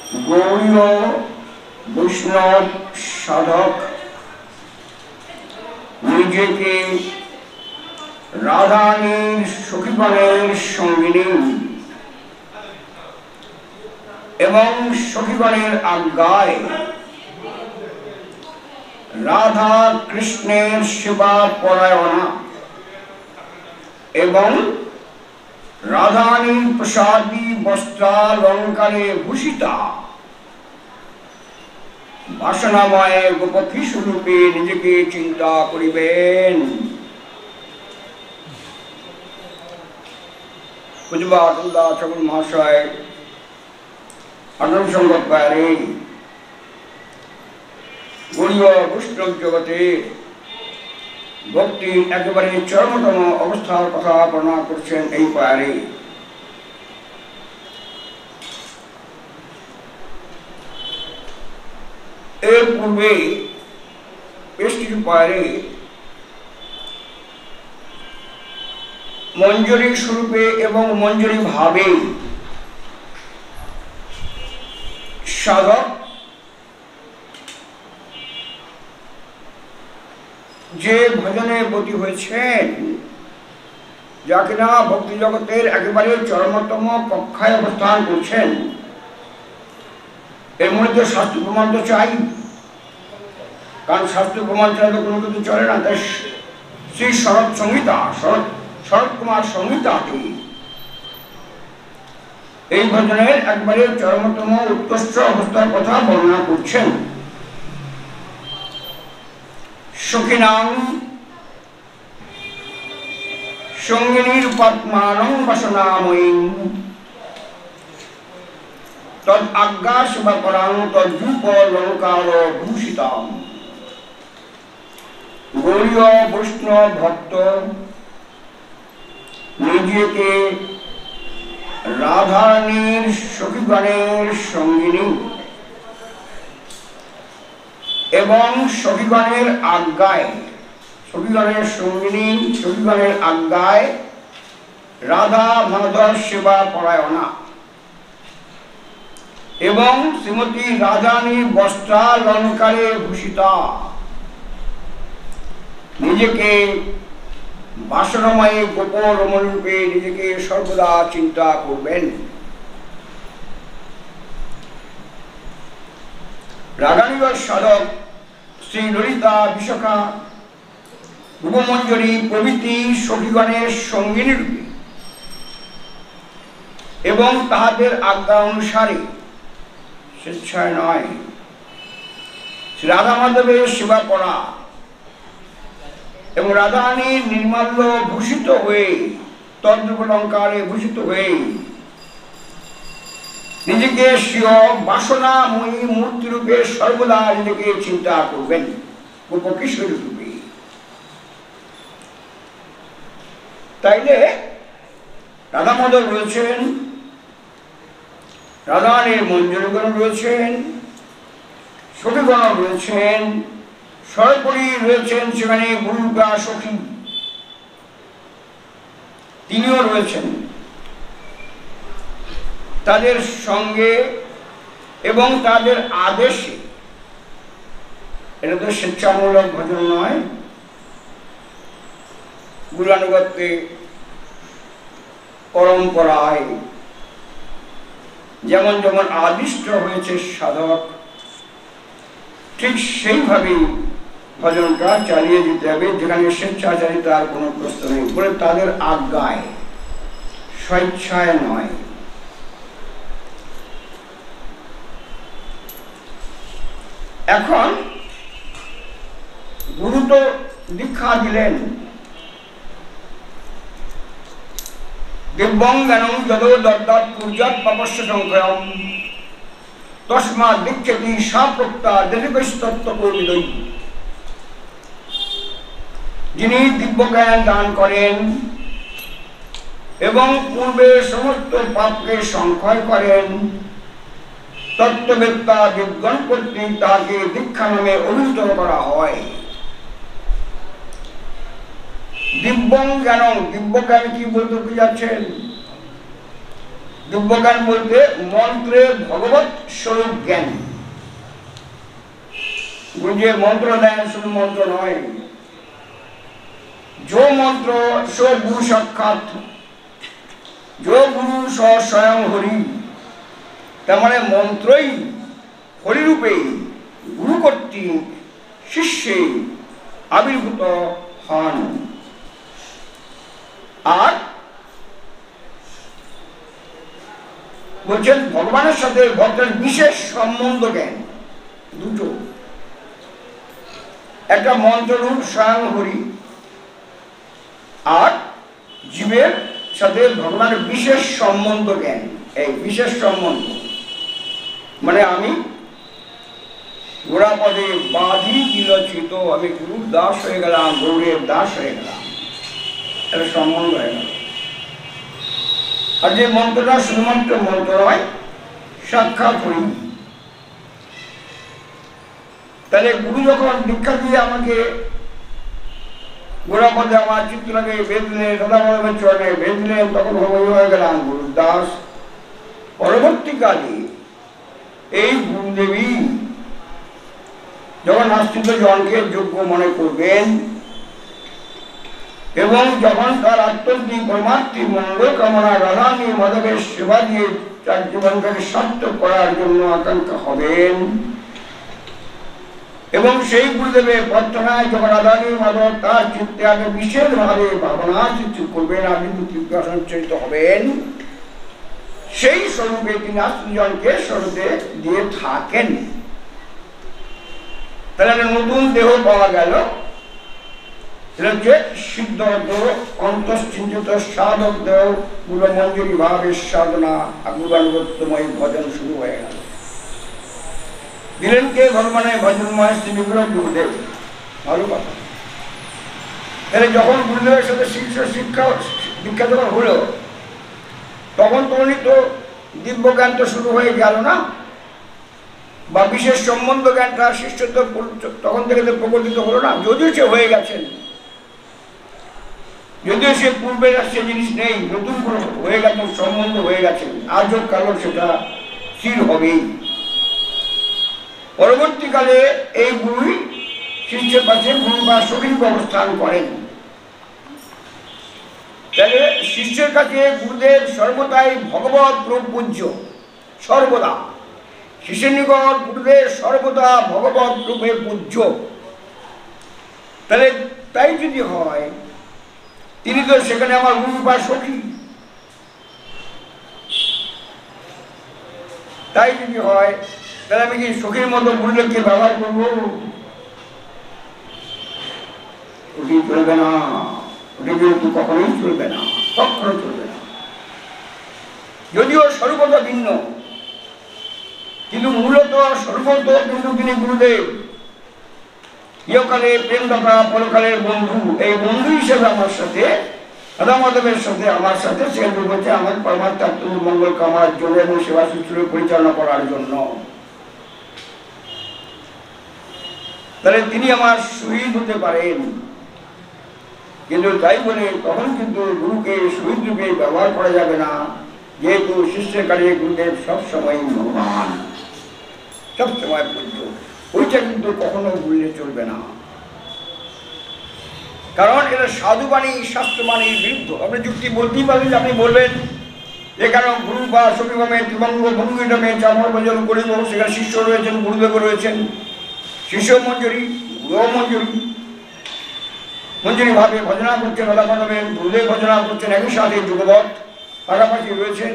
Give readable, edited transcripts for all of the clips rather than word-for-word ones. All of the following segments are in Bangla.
গৌড়ীয় বৈষ্ণব সাধক নিজেকে রাধারানীর সখীগণের সঙ্গিনী এবং সখীগণের আজ্ঞায় রাধা কৃষ্ণের সেবা পরায়ণা এবং রাধারানীর প্রসাদী বস্ত্রালঙ্কারে ভূষিতা বাসনাময় গোপী স্বরূপে নিজেকে চিন্তা করিবেন। পূজ্যপাদ হরিদাস ঠাকুর মহাশয় 18 সংখ্যক পারে গৌড়ীয় বৈষ্ণব জগতে ভক্তির একেবারে চরমতম অবস্থার কথা বর্ণনা করছেন এই পারে। এর পূর্বে বেশ কিছু পারে মঞ্জরি স্বরূপে এবং মঞ্জরি ভাবে সাধক যে ভজনে ব্রতী হয়েছেন, যা কিনা ভক্তি জগতের একেবারে চরমতম কক্ষায় অবস্থান করছেন, এর মধ্যে শাস্ত্র প্রমাণ তো চাই, কারণ শাস্ত্র প্রমাণ ছাড়া তো কোনো কিছু চলে না। তাই শ্রী শরৎ সংহিতা, শরৎ কুমার সংহিতাতে এই ভজনের একবারে চরমতম উৎকৃষ্ট অবস্থার কথা বর্ণনা করছেন। সখিনাং সঙ্গিনীর পদ্মানং বাসনাময়ী তদ আজ্ঞা সেবা করাং তদ্রূপ লঙ্কার ভূষিতাম। গৌড়ীয় বৈষ্ণব ভক্ত নিজেকে রাধারানীর সখীগণের সঙ্গিনী এবং সখীগণের আজ্ঞায়, সখীগণের সঙ্গিনী সখীগণের আজ্ঞায় রাধা মাধব সেবা পরায়ণা এবং শ্রীমতী রাধারানীর বস্ত্রালঙ্কারে ভূষিতা নিজেকে বাসনাময় গোপ রমণরূপে নিজেকে সর্বদা চিন্তা করবেন। রাধানীয় সাধক শ্রী ললিতা বিশাখা রূপমঞ্জরী প্রভৃতি সখীগণের সঙ্গিনী রূপে এবং তাহাদের আজ্ঞা অনুসারে, স্বেচ্ছায় নয়, শ্রী রাধা মাধবের সেবা করা এবং রাধারানীর নির্মাল্য ভূষিত হয়ে তদ্রূপলঙ্কারে ভূষিত হয়ে নিজেকে স্বীয় বাসনাময়ী মূর্তি রূপে সর্বদা নিজেকে চিন্তা করবেন গোপকিশোরী রূপে। তাইলে রাধা মাধব রয়েছেন, রাধারানীর মঞ্জরীগণ রয়েছেন, সখীগণ রয়েছেন, সর্বোপরি রয়েছেন সেখানে গুরুকা সখী, তিনিও রয়েছেন। তাদের সঙ্গে এবং তাদের আদেশে, এটা তো স্বেচ্ছামূলক ভজন নয়, গুরুআনুগত্যে পরম্পরায় যেমন যেমন আদিষ্ট হয়েছে সাধক, ঠিক সেইভাবেই ভজনটা চালিয়ে যেতে হবে, যেখানে স্বেচ্ছাচারিতার কোনো প্রশ্ন নেই, বলে তাদের আজ্ঞায়, স্বেচ্ছায় নয়। এখন গুরু তো দীক্ষা দিলেন, দিব্যং জ্ঞানং যদো দদ্যাৎ পূর্যাৎ পাপস্য সংখ্যয়ম তস্মাৎ দীক্ষেতি সাপ্রোক্তা দেশিকস্তত্ত্বকর্মীদ্বৈ। যিনি দিব্য জ্ঞান দান করেন এবং পূর্বে সমস্ত পাপকে সংক্ষয় করেন, তত্ত্ববেত্তা বিজ্ঞান কর্তৃক তাকে দীক্ষা নামে অভিহিত করা হয়। দিব্যং জ্ঞানং, দিব্য জ্ঞান কি বলতে বুঝাচ্ছেন? দিব্যজ্ঞান বলতে মন্ত্রে ভগবত স্বরূপ জ্ঞান। গুরুজি মন্ত্র দেন, শুধু মন্ত্র নয়, जो मंत्र सो गुरु साक्षात, जो गुरु स स्वयं हरि। तार मंत्रई हरिरूपे गुरु कर्तृक शिष्ये आविर्भूत हन। और बोलছেন भगवान साथे भक्तेर विशेष सम्बन्ध ज्ञान दुटो, एक मंत्ररूप स्वयं हरि और जीवेर साथे भगवान विशेष सम्बन्ध ज्ञान। विशेष सम्बन्ध माने आमी गोड़ापदे बाधी दिल चित आमी गुरुर दास हो गेलाम, गौरेर दास हो गेलाम, एक सम्बन्ध हो गेल। और जे मंत्रटा शुधुमात्र मंत्र नय, साक्षात हरि। ताहले गुरु जखन दीक्षा दिए आमाके गोड़ापदे आमार चित्तटाके बेঁধে দিলেন, সদামাধবের চরণে বেঁধে দিলেন, তখন হয়ে গেলাম গুরুর দাস। পরবর্তীকালে এই গুরুদেবী যখন আশ্রিত জনকে যোগ্য মনে করবেন এবং যখন তার আত্মজ্ঞানী পরমাত্মীর মঙ্গল কামনা রাধানী মাধবের সেবা দিয়ে তার জীবনটাকে সার্থক করার জন্য আকাঙ্ক্ষা হবেন এবং সেই গুরুদেবের প্রার্থনায় যখন রাধানী মাধব তার চিত্তে আগে বিশেষভাবে ভাবনা সৃষ্টি করবেন, আবির্ভূতি সঞ্চারিত হবেন, সেই স্বরূপে তিনি আশ্রিতজনকে স্বরূপে দিয়ে থাকেন। তাহলে নতুন দেহ পাওয়া গেল, সেটা হচ্ছে সিদ্ধ দেহ, অন্তশ্চিন্তিত সাধক দেহ, পুরো মঞ্জুরি ভাবের সাধনা, গুরুবানুগত্যময় ভজন শুরু হয়ে গেল। দিলেন কে? ভগবানের ভজনময় শ্রী বিগ্রহ গুরুদেব। ভালো কথা। তাহলে যখন গুরুদেবের সাথে শিক্ষা দীক্ষা যখন হলো, তখন তখনই তো দিব্যজ্ঞান তো শুরু হয়ে গেল না, বা বিশেষ সম্বন্ধ জ্ঞানটা শিষ্যত্ব তখন থেকে তো প্রকটিত হলো না। যদিও সে হয়ে গেছেন, যদিও সে পূর্বের সে জিনিস নেই, নতুন করে হয়ে গেছেন, সম্বন্ধ হয়ে গেছেন, আজও কালো সেটা স্থির হবেই। পরবর্তীকালে এই গুরুই শিষ্যের পাশে গুরু বা সখী অবস্থান করেন। তাহলে শিষ্যের কাছে গুরুদেব সর্বদাই ভগবত রূপ পূজ্য, সর্বদা শিষ্যের নিকট গুরুদেব সর্বদা ভগবত রূপে পূজ্য। তাহলে তাই যদি হয়, তিনি তো সেখানে আমার গুরু বা সখী। তাই যদি হয়, তাহলে আমি কি সখীর মতো গুরুদেবকে ব্যবহার করবো? ওটি চলবে না, ওটি কিন্তু কখনোই চলবে না, কখনো চলবে না। যদিও স্বরূপত ভিন্ন, কিন্তু মূলত স্বরূপত কিন্তু তিনি গুরুদেব। ইহকালে প্রেমদাতা, পরকালের বন্ধু। এই বন্ধু হিসেবে আমার সাথে, রাধামাধবের সাথে আমার সাথে সে হচ্ছে আমার পরমাত্ম মঙ্গল কামনার জন্য এবং সেবা শুশ্রূষা পরিচালনা করার জন্য। তাহলে তিনি আমার শহীদ হতে পারেন, কিন্তু তাই বলে তখন কিন্তু গুরুকে শহীদ রূপে ব্যবহার করা যাবে না, যেহেতু শিষ্যের কাছে গুরুদেব সবসময় ভগবান, সবসময় পূজ্য। ওইটা কিন্তু কখনো ভুললে চলবে না, কারণ এটা সাধুবাণী শাস্ত্রবাণীর বিরুদ্ধ। আপনি যুক্তি বলতেই পারবেন, আপনি বলবেন যে কারণ গুরু বা সবিভাবে ত্রিভঙ্গ ভঙ্গিটামে চামর ভজন করিব, সেখানে শিষ্য রয়েছেন, গুরুদেব রয়েছেন, শিষ্য মঞ্জুরি, গুরু মঞ্জুরি, মঞ্জুরি ভাবে ভজনা করছেন, রাধামাধবের গুরুদেব ভজনা করছেন, একই সাথে যুগবৎ পাশাপাশি রয়েছেন।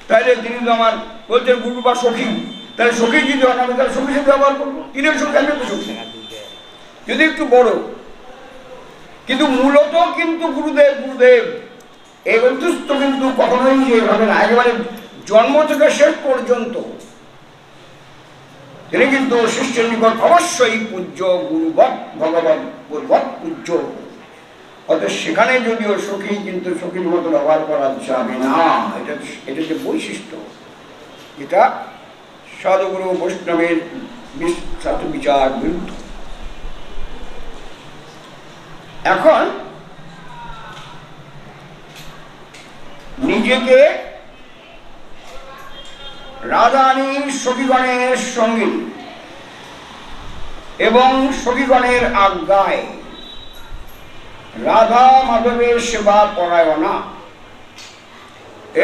তাইলে তিনি তো আমার বলছেন গুরু বা সখী। তাহলে সখী যদি হয়, আমি তাহলে সখীর সাথে ব্যবহার করবো। তিনের সঙ্গে আমি তো সখী, যদি একটু বড়, কিন্তু মূলত কিন্তু গুরুদেব গুরুদেব। এই অন্তস্থ কিন্তু কখনোই যেভাবে না, একেবারে জন্ম থেকে শেষ পর্যন্ত তিনি কিন্তু শিষ্যের নিকট অবশ্যই পূজ্য, গুরুবৎ ভগবৎ গুরুবৎ পূজ্য। অর্থাৎ সেখানে যদিও সখী, কিন্তু সখীর মতো ব্যবহার করা যাবে না। এটা যে বৈশিষ্ট্য, এটা সাধুগুরু বৈষ্ণবের বিচার বিরুদ্ধ। এখন নিজে নিজেকে রাধারানীর সখীগণের সঙ্গী এবং সখীগণের আজ্ঞায় রাধা মাধবের সেবা পরায়ণা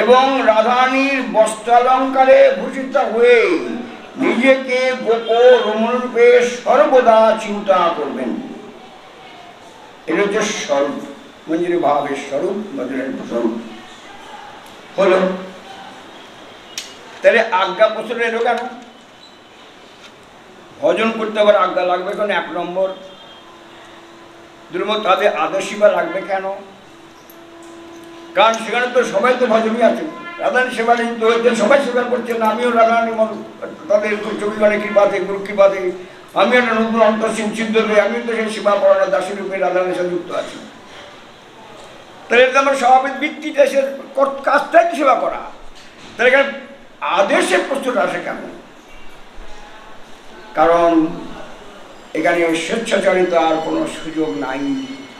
এবং রাধারানীর বস্ত্রালঙ্কারে ভূষিত হয়ে নিজেকে গোপ রমণরূপে সর্বদা চিন্তা করবেন। এটা হচ্ছে স্বরূপ, মঞ্জুরি ভাবের স্বরূপ, ভজনের স্বরূপ হলো। তাহলে আজ্ঞা প্রশ্ন এলো কেন? ভজন করতে আবার আজ্ঞা লাগবে কেন? 1 নম্বর। 2 নম্বর, তাদের আদর্শী বা লাগবে কেন? কারণ সেখানে তো সবাই তো ভজনই আছে, রাধারানী সেবা নিযুক্ত হয়েছে, সবাই সেবা করছেন। আমিও রাধারানী তাদের চবিগণের কৃপাতে, গুরু কৃপাতে আমি একটা নতুন অন্তঃসীম সিদ্ধ হয়ে আমি তো সেই সেবা পড়ানো দাসী রূপে রাধারানীর সাথে যুক্ত আছি। তাহলে এটা আমার স্বাভাবিক ভিত্তিতে সে কাজটাই সেবা করা। তাহলে এখানে আদেশের প্রশ্নটা আসে কেন? কারণ এখানে স্বেচ্ছাচারিতার কোনো সুযোগ নাই।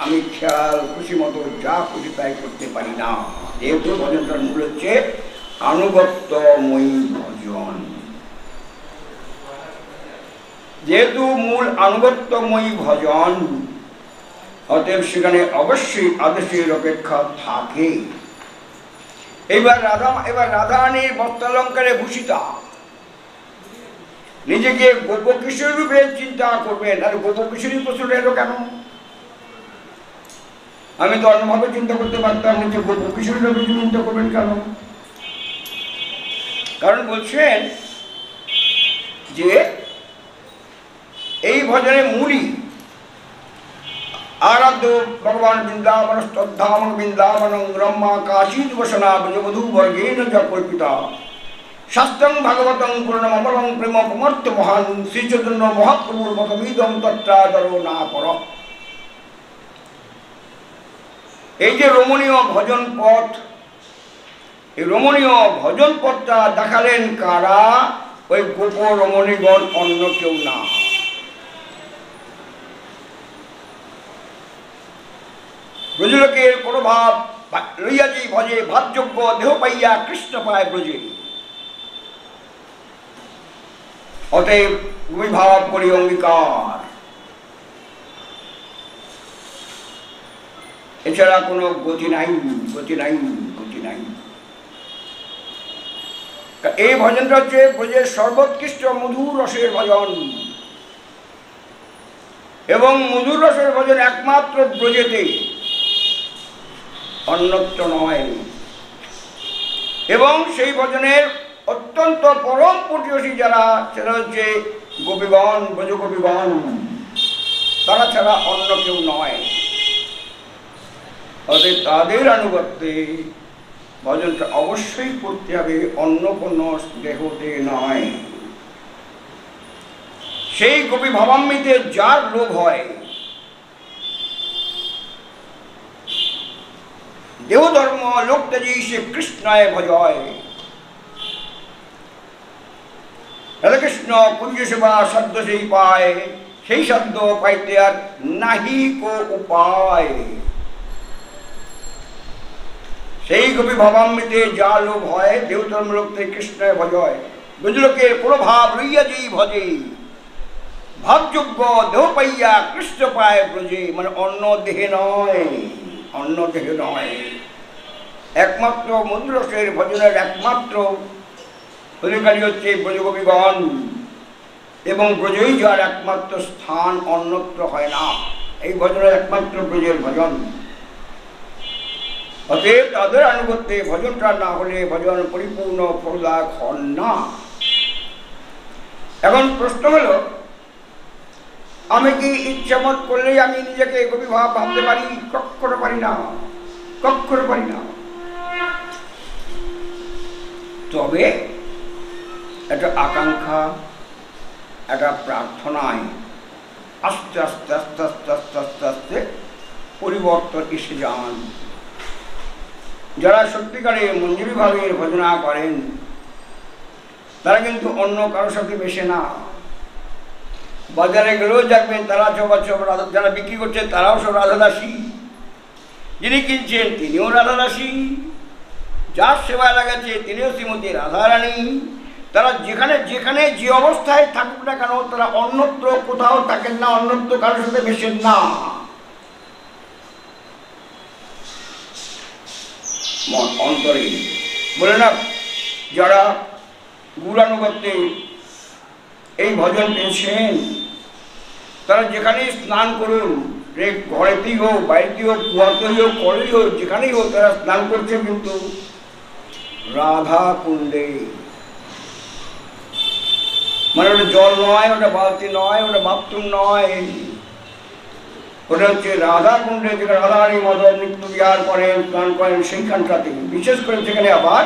আমি খেয়াল খুশি মতো যা খুশি তাই করতে পারি না, যেহেতু ভজনটার মূল হচ্ছে আনুগত্যময়ী ভজন। যেহেতু মূল আনুগত্যময়ী ভজন, অতএব সেখানে অবশ্যই আদেশের অপেক্ষা থাকে। এবার রাধারানীর বস্ত্রালঙ্কারে ভূষিতা নিজেকে গোপকিশোর রূপে চিন্তা করবেন। আর গোপকিশোরী প্রশ্ন এলো কেন? আমি তো অন্যভাবে চিন্তা করতে পারতাম, নিজে গোপকিশোরী রূপে চিন্তা করবেন কেন? কারণ বলছেন যে এই ভজনের মূলই আরাধ্য ভগবান বৃন্দাবন স্তদ্ধাম বৃন্দাবন ব্রহ্মা কাশী দিবসনা ব্রজবধূ বর্গেন চ কল্পিতা শাস্ত্রং ভাগবতং পুরাণম অমরং প্রেম সমর্থ মহান শ্রীচৈতন্য মহাপ্রভুর মতমিদং তত্রাদরো না পর। এই যে রমণীয় ভজন পথ, এই রমণীয় ভজন পথটা দেখালেন কারা? ওই গোপ রমণীগণ, অন্য কেউ না। ব্রজলোকের কোনো ভাব লইয়াজি ভজে ভাবযোগ্য দেহ পাইয়া কৃষ্ণ পায় ব্রজে। অতএব ভাব করি অঙ্গীকার, এছাড়া কোনো গতি নাই, গতি নাই, গতি নাই। এই ভজনটা হচ্ছে ব্রজের সর্বোৎকৃষ্ট মধুর রসের ভজন, এবং মধুর রসের ভজন একমাত্র ব্রজেতে, অন্যত্র নয়। এবং সেই ভজনের অত্যন্ত পরম পটিয়সী যারা, সেটা হচ্ছে গোপীগণ, ব্রজগোপীগণ, তারা ছাড়া অন্য কেউ নয়। অতএব তাদের আনুগত্যে ভজনটা অবশ্যই করতে হবে, অন্য কোনো দেহতে নয়। সেই গোপী ভাবামৃতে যার লোভ হয়, দেহ ধর্ম লোক তেজি সে কৃষ্ণায় ভজয়। রাধাকৃষ্ণ কুঞ্জ সেবা সাধ্য সেই পায়, সেই সাধ্য পাইতে আর নাহি কো উপায়। সেই গোপী ভাবামৃতে যা লোভ হয়, দেহ ধর্ম লোক তেজি কৃষ্ণায় ভজয়। ব্রজলোকের প্রভাব লইয়া যেই ভজে, ভাবযোগ্য দেহ পাইয়া কৃষ্ণ পায় ব্রজে। মানে অন্য দেহে নয়, অন্য দেহে নয়। একমাত্র মধুরসের ভজনের একমাত্র অধিকারী হচ্ছে ব্রজগোপীগণ, এবং ব্রজই যার একমাত্র স্থান, অন্যত্র হয় না। এই ভজনের একমাত্র ব্রজের ভজন। অতএব তাদের আনুগত্যে ভজনটা না হলে ভজন পরিপূর্ণ ফলদায়ক হন না। এখন প্রশ্ন হলো, আমি কি ইচ্ছামত করলেই আমি নিজেকে গোপী ভাব ভাবতে পারি? কখনো পারি না, কখনো পারি না। তবে একটা আকাঙ্ক্ষা, একটা প্রার্থনায় আস্তে আস্তে আস্তে আস্তে আস্তে আস্তে আস্তে পরিবর্তন এসে যান। যারা সত্যিকারে মঞ্জুরি ভাবের ভজনা করেন, তারা কিন্তু অন্য কারোর সাথে মেশে না। বাজারে গেলেও দেখবেন তারা সব যারা বিক্রি করছে তারাও সব রাধাদাসী, যিনি কিনছেন তিনিও রাধাদাসী, যার সেবায় লাগাচ্ছে তিনিও শ্রীমতী রাধারানী। তারা যেখানে যেখানে যে অবস্থায় থাকুক না কেন, তারা অন্যত্র কোথাও থাকেন না, অন্যত্র কারোর সাথে মেশেন না। অন্তরে বলে না, যারা গৌরানুগত্যে এই ভজন পেয়েছেন, তারা যেখানেই স্নান করুন, ঘরেতেই হোক, বাড়িতেই হোক, কুয়াতেই হোক, কলেই হোক, যেখানেই হোক, তারা স্নান করছে কিন্তু রাধা কুণ্ডে। মানে ওটা জল নয়, ওটা বালতি নয়, ওটা বাথরুম নয়, ওটা হচ্ছে রাধা কুণ্ডে, যেখানে রাধারানী মদন নিত্য বিহার করেন, স্নান করেন, সেইখানটাতে। বিশেষ করে সেখানে আবার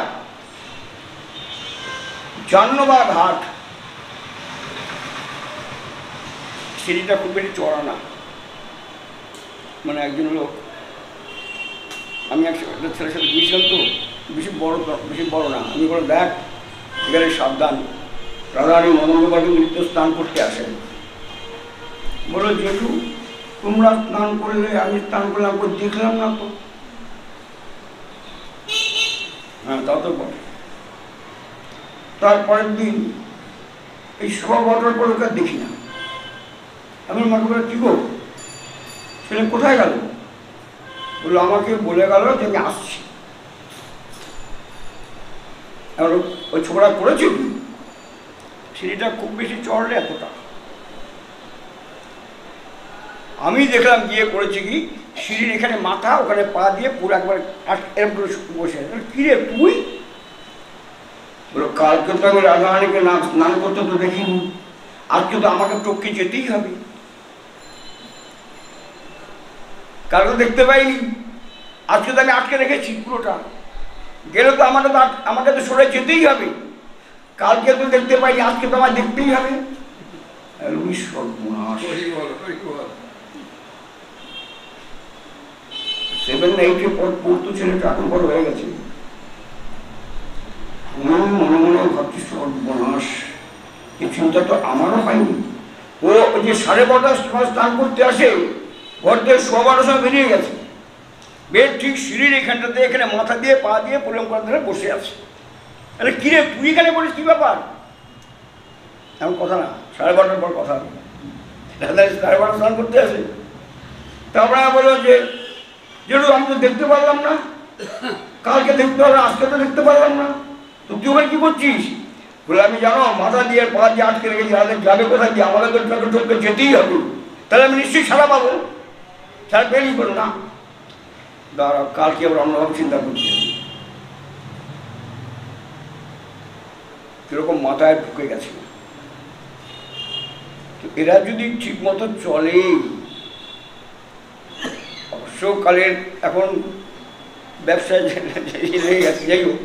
জাহ্নবা ঘাট, সিঁড়িটা খুব বেশি চড়া না। মানে একজন লোক, আমি একটা ছেলের সাথে গিয়েছিলাম, তো বেশি বড় না। আমি বলো, দেখ এখানে সাবধান, রাধারানী মদনবাবু নিত্য স্নান করতে আসেন। বলো, যেহেতু তোমরা স্নান করলে আমি স্নান করলাম, দেখলাম না তো। হ্যাঁ, তা তো বটে। তারপরের দিন এই সভা ঘটার পর ওকে দেখি না। আমি মাকে বলে, কি গো, ছেলে কোথায় গেল? বললো, আমাকে বলে গেল যে আমি আসছি। এবার ওই ছোকরা করেছে কি, সিঁড়িটা খুব বেশি চড়লে এতটা। আমি দেখলাম গিয়ে করেছে কি, সিঁড়ির এখানে মাথা, ওখানে পা দিয়ে পুরো একবার এরকম করে বসে। কিরে তুই? বলো, কালকে তো আমি রাধারানীকে স্নান করতে তো দেখিনি, আজকে তো আমাকে টপকে যেতেই হবে। কালকে দেখতে পাইনি, আজকে তো আমি আটকে রেখেছি পুরোটা, গেলে তো আমাকে তো সরে যেতেই হবে। কালকে তো দেখতে পাইনি, আজকে তো আমার দেখতেই হবে। সর্বনাশ। 7-8 পড়তো ছেলেটা, এখন বড় হয়ে গেছে। মনে মনে ভাবছি, সর্বনাশ, এই চিন্তা তো আমারও হয়নি। ও যে 12:30 সময় স্নান করতে আসে, ঘর থেকে 12:15 সময় বেরিয়ে গেছে। বেশ ঠিক সিঁড়ির এখানটাতে, এখানে মাথা দিয়ে পা দিয়ে প্রণাম করার ধরে বসে আছে। তাহলে কিরে তুই এখানে বলিস, কি ব্যাপার? এমন কথা না, 12:30 পর কথা। 12:30 স্নান করতে আসে। তারপরে বললো যে, যেটু আমি তো দেখতে পারলাম না, কালকে দেখতে পারলাম, আজকে তো দেখতে পারলাম না, তো তুই ওখানে কি করছিস? বলে, আমি জানো মাথা দিয়ে পা দিয়ে আটকে রেখেছি, যাবে কোথায় দিয়ে, আমাকে তো ঢুকে যেতেই হবে। তাহলে আমি নিশ্চয়ই ছাড়া পাবো, ছাড়া পেলেই বলো না। দাঁড়া, কালকে আবার অন্যভাবে চিন্তা করছি। কিরকম মাথায় ঢুকে গেছে। তো এরা যদি ঠিক মতো চলে, অবশ্যকালের এখন ব্যবসায় যাই হোক,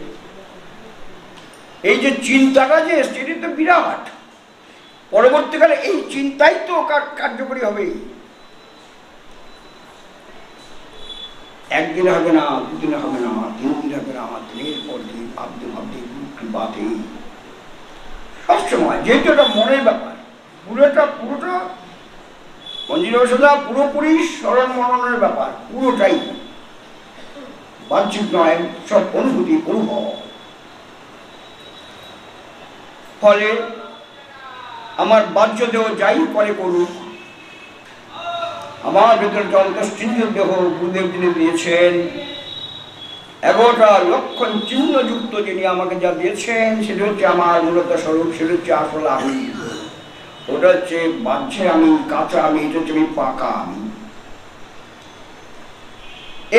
এই যে চিন্তাটা যে সেটি তো বিরাট। পরবর্তীকালে এই চিন্তাই তো কার্যকরী হবে। একদিনে হবে না, দুদিনে হবে না, 3 দিন হবে না, দিনের পর দিন ভাবতে ভাবতে বাদে সবসময়, যেহেতু এটা মনের ব্যাপার, পুরোটা মঞ্জুরসদা পুরোপুরি স্মরণ মননের ব্যাপার, পুরোটাই বাহ্যিক নয়, সব অনুভূতি, অনুভব। ফলে আমার বাহ্য দেহ যাই করে করুক, আমার ভেতরে যন্ত্রস্থিত দেহ গুরুদেব যিনি দিয়েছেন, 11টা লক্ষণ চিহ্নযুক্ত যিনি আমাকে যা দিয়েছেন, সেটা হচ্ছে আমার মূলত স্বরূপ, সেটা হচ্ছে আসল আমি। ওটা হচ্ছে বাহ্যে আমি, কাঁচা আমি, এটা হচ্ছে আমি পাকা আমি।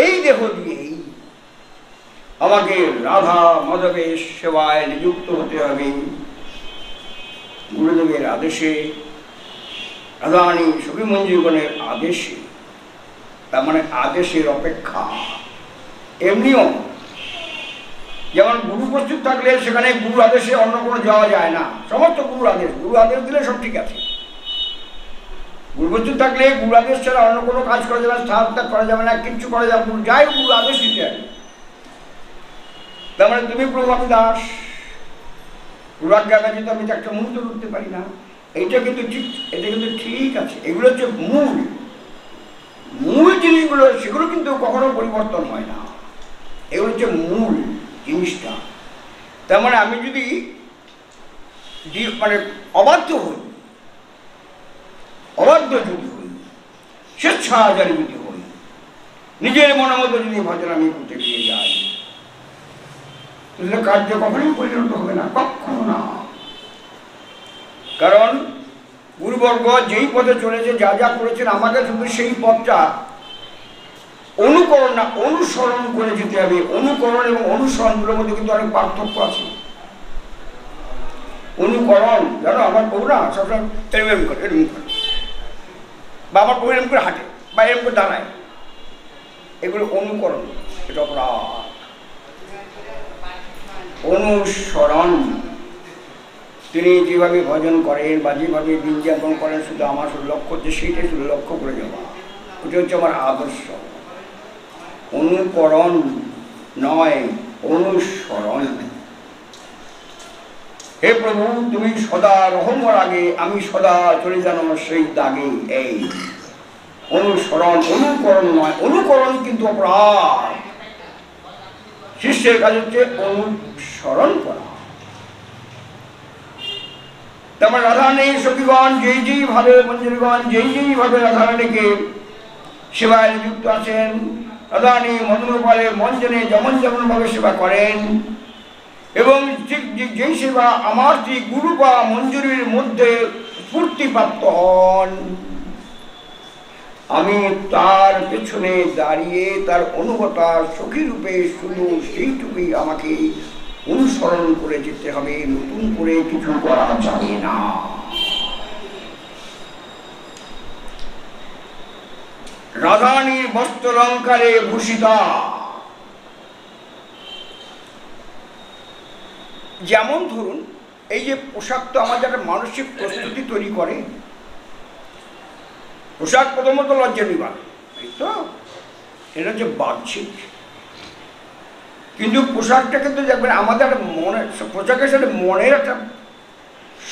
এই দেহ দিয়েই আমাকে রাধা মাধবের সেবায় নিযুক্ত হতে হবে, গুরুদেবের আদেশে, রাধারানী সখীমঞ্জুগণের আদেশে। তার মানে আদেশের অপেক্ষা। এমনিও যেমন গুরু উপস্থিত থাকলে সেখানে গুরু আদেশে অন্য কোনো যাওয়া যায় না, সমস্ত গুরু আদেশ দিলে সব ঠিক আছে। গুরু উপস্থিত থাকলে গুরু আদেশ ছাড়া অন্য কোনো কাজ করা যাবে না, স্থান ত্যাগ করা যাবে না, কিচ্ছু করা যাবে না, যাই গুরু আদেশ দিতে হবে। তার মানে তুমি প্রভু আমি দাস, গুরুআজ্ঞা ব্যতীত আমি একটা মুহূর্ত করতে পারি না। এটা কিন্তু ঠিক আছে। এগুলো হচ্ছে মূল জিনিসগুলো, সেগুলো কিন্তু কখনো পরিবর্তন হয় না। এগুলো হচ্ছে মূল। জিনিসটা। তার মানে আমি যদি মানে অবাধ্য হই, অবাধ্য যদি হই, স্বেচ্ছাচারী যদি হই, নিজের মনের মতো যদি ভজন আমি করতে গিয়ে যাই, তাহলে কার্য কখনোই পরিণত হবে না, কখনো না। কারণ গুরুবর্গ যেই পথে চলেছে, যা যা করেছেন, আমাকে শুধু সেই পথটা অনুকরণ না অনুসরণ করে যেতে হবে। অনুকরণ এবং অনুসরণগুলোর মধ্যে কিন্তু অনেক পার্থক্য আছে। অনুকরণ, জানো, আমার বউ না সবসময় এরম করে, এরম করে, বা আমার বউ এরম করে হাঁটে, বা এরম করে দাঁড়ায়, এগুলো অনুকরণ, এটা অপরাধ। অনুসরণ, তিনি যেভাবে ভজন করেন বা যেভাবে দিন যাপন করেন, শুধু আমার শুধু লক্ষ্য হচ্ছে সেইটাই, শুধু লক্ষ্য করে যাওয়া, ওটা হচ্ছে আমার আদর্শ। অনুকরণ নয়, অনুসরণ। হে প্রভু, তুমি সদা রহমর আগে, আমি সদা চলে জানো সেই দাগে। এই অনুসরণ, অনুকরণ নয়। অনুকরণ কিন্তু অপরাধ। শিষ্যের কাজ হচ্ছে অনুসরণ করা। তেমন রাধারানী সখীগণ যেই যেই ভাবে, মঞ্জুরিগণ যেই যেই ভাবে রাধারানীকে সেবায় নিযুক্ত আছেন, রাধারানী মদনগোপালের মঞ্জনে যেমন যেমন ভাবে সেবা করেন, এবং ঠিক যেই সেবা আমার ঠিক গুরু বা মঞ্জুরির মধ্যে স্ফূর্তিপ্রাপ্ত হন, আমি তার পেছনে দাঁড়িয়ে তার অনুগতা সখী রূপে শুধু সেইটুকুই আমাকে অনুসরণ করে যেতে হবে, নতুন করে কিছু করা যাবে না। রাধারানীর বস্ত্রালঙ্কারে ভূষিতা, যেমন ধরুন এই যে পোশাক তো আমাদের একটা মানসিক প্রস্তুতি তৈরি করে। পোশাক প্রথমত লজ্জা নিবান, এই তো, এটা হচ্ছে বাহ্যিক। কিন্তু পোশাকটা কিন্তু দেখবেন আমাদের একটা মনের, পোশাকের সাথে মনের একটা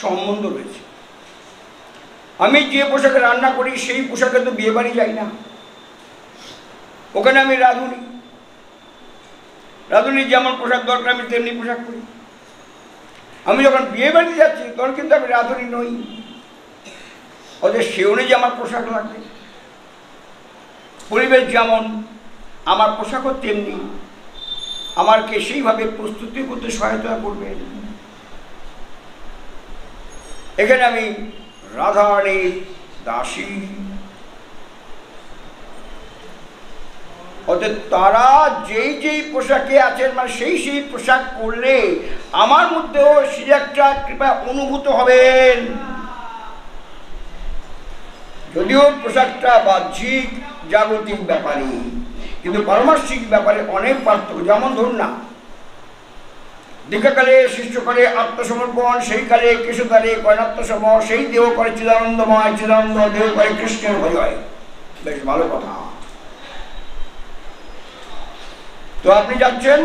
সম্বন্ধ রয়েছে। আমি যে পোশাকে রান্না করি সেই পোশাকে তো বিয়ে বাড়ি যাই না, ওখানে আমি রাঁধুনি। রাঁধুনির যেমন পোশাক দরকার আমি তেমনি পোশাক করি। আমি যখন বিয়ে বাড়িতে যাচ্ছি তখন কিন্তু আমি রাঁধুনি নই, ওদের সে অনুযায়ী আমার পোশাক লাগবে। পরিবেশ যেমন, আমার পোশাকও তেমনি আমাকে সেইভাবে প্রস্তুতি করতে সহায়তা করবে। এখানে আমি রাধারানীর দাসী, অর্থাৎ তারা যেই যেই পোশাকে আছেন, মানে সেই সেই পোশাক পরলে আমার মধ্যেও সেই একটা কৃপা অনুভূত হবেন। যদিও পোশাকটা বাহ্যিক জাগতিক ব্যাপারে, কিন্তু পারমার্শিক ব্যাপারে অনেক পার্থক্য। যেমন ধরুন না, দীক্ষাকালে শিষ্য করে আত্মসমর্পণ, সেই কালে কেশকালে কয়নাত্মসম, সেই দেহ করে চিদানন্দময়, চিদানন্দ দেহ করে কৃষ্ণের ভয়। বেশ ভালো কথা। তো আপনি যাচ্ছেন,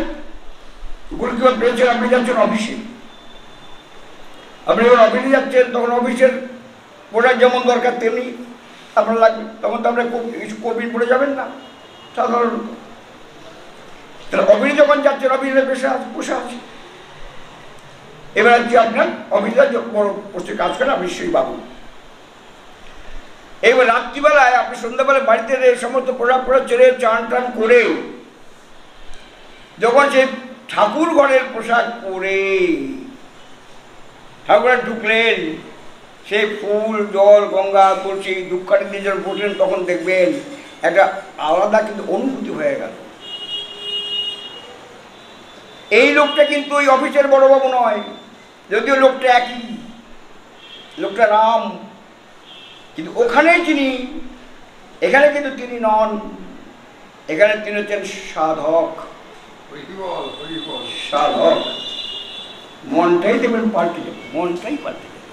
গুরু কিভাবে পেয়েছেন, আপনি যাচ্ছেন অফিসে। আপনি যখন অফিসে যাচ্ছেন তখন অফিসের পোশাক যেমন দরকার তেমনি আপনার লাগবে। তখন তো আপনি কবির পরে যাবেন না সাধারণত। তাহলে অফিসে যখন যাচ্ছেন, অফিসের পোশাক আছে। এবার হচ্ছে আপনার অফিসে বড় পোস্টে কাজ করেন আপনি সেই বাবু। এবার রাত্রিবেলায় আপনি সন্ধ্যাবেলায় বাড়িতে সমস্ত পোশাক পরে ছেড়ে চান টান করে যখন সেই ঠাকুর ঘরের পোশাক পরে ঠাকুরে ঢুকলেন, সেই ফুল জল গঙ্গা তুলসী দুঃখাটি দিয়ে যখন বসলেন, তখন দেখবেন একটা আলাদা কিন্তু অনুভূতি হয়ে গেল। এই লোকটা কিন্তু ওই অফিসের বড়বাবু নয়, যদিও লোকটা একই, লোকটা রাম, কিন্তু ওখানেই তিনি, এখানে কিন্তু তিনি নন। এখানে তিনি হচ্ছেন সাধক। সাধক মনটাই দেবেন পাল্টে যাবে, মনটাই পাল্টে যাবে।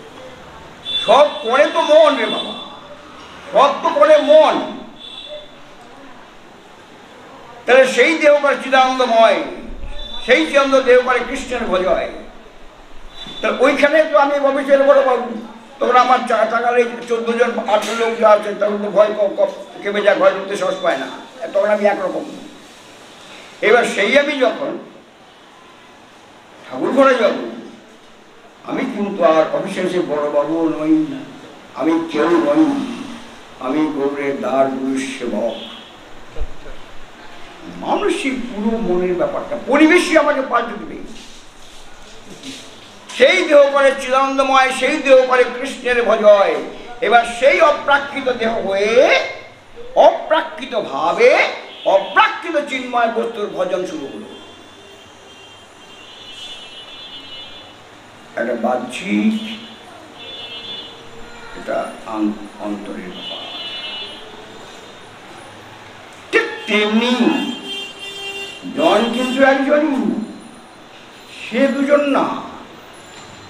সব করে তো মন রে বাবা, সব তো করে মন। তাহলে সেই দেহ করে চিদানন্দময়, সেই চন্দ্র দেহ করে কৃষ্ণের ভজয়। তাহলে ওইখানে তো আমি অফিসের বড় বাবু, তখন আমার টাকালে 14 জন 18 লোক যা আছে তখন তো ভয় কেঁপে যায়, ভয় ঢুকতে সাহস পায় না, তখন আমি একরকম। এবার সেই আমি যখন ঠাকুর ঘরে যাব, আমি কিন্তু আর অবিশেষে বড় বাবুও নই, আমি কেউ নই, আমি গৌরের দ্বার গুরুর সেবক। মানসিক পুরো মনের ব্যাপারটা, পরিবেশই আমাকে পাল্টে দেবে। সেই দেহ করে চিদানন্দময়, সেই দেহ করে কৃষ্ণের ভজয়। এবার সেই অপ্রাকৃত দেহ হয়ে অপ্রাকৃত ভাবে অপ্রাকৃত চিন্ময় বস্তুর ভজন শুরু হলো। একটা বাহ্যিক, এটা অন্তরের ব্যাপার। ঠিক তেমনি জন কিন্তু একজনই, সে দুজন না।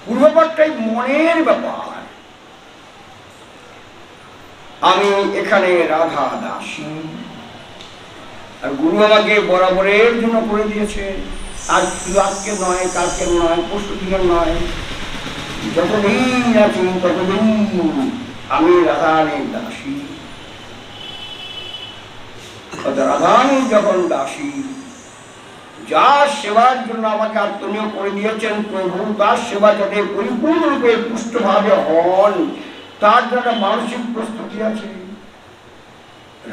পূর্বপরটাই মনের ব্যাপার। আমি এখানে রাধা দাসী, আর গুরু আমাকে বরাবরের জন্য করে দিয়েছে। আর শুধু আজকে নয়, কালকে নয়, পরশু দিনের নয়, যতদিন আছি ততদিন আমি রাধারানীর দাসী। রাধারানী যখন দাসী, যার সেবার জন্য আমাকে আত্মনিয়োগ করে দিয়েছেন প্রভু, তার সেবা যাতে পরিপূর্ণরূপে পুষ্টভাবে হন, তার জন্য মানসিক প্রস্তুতি আছে।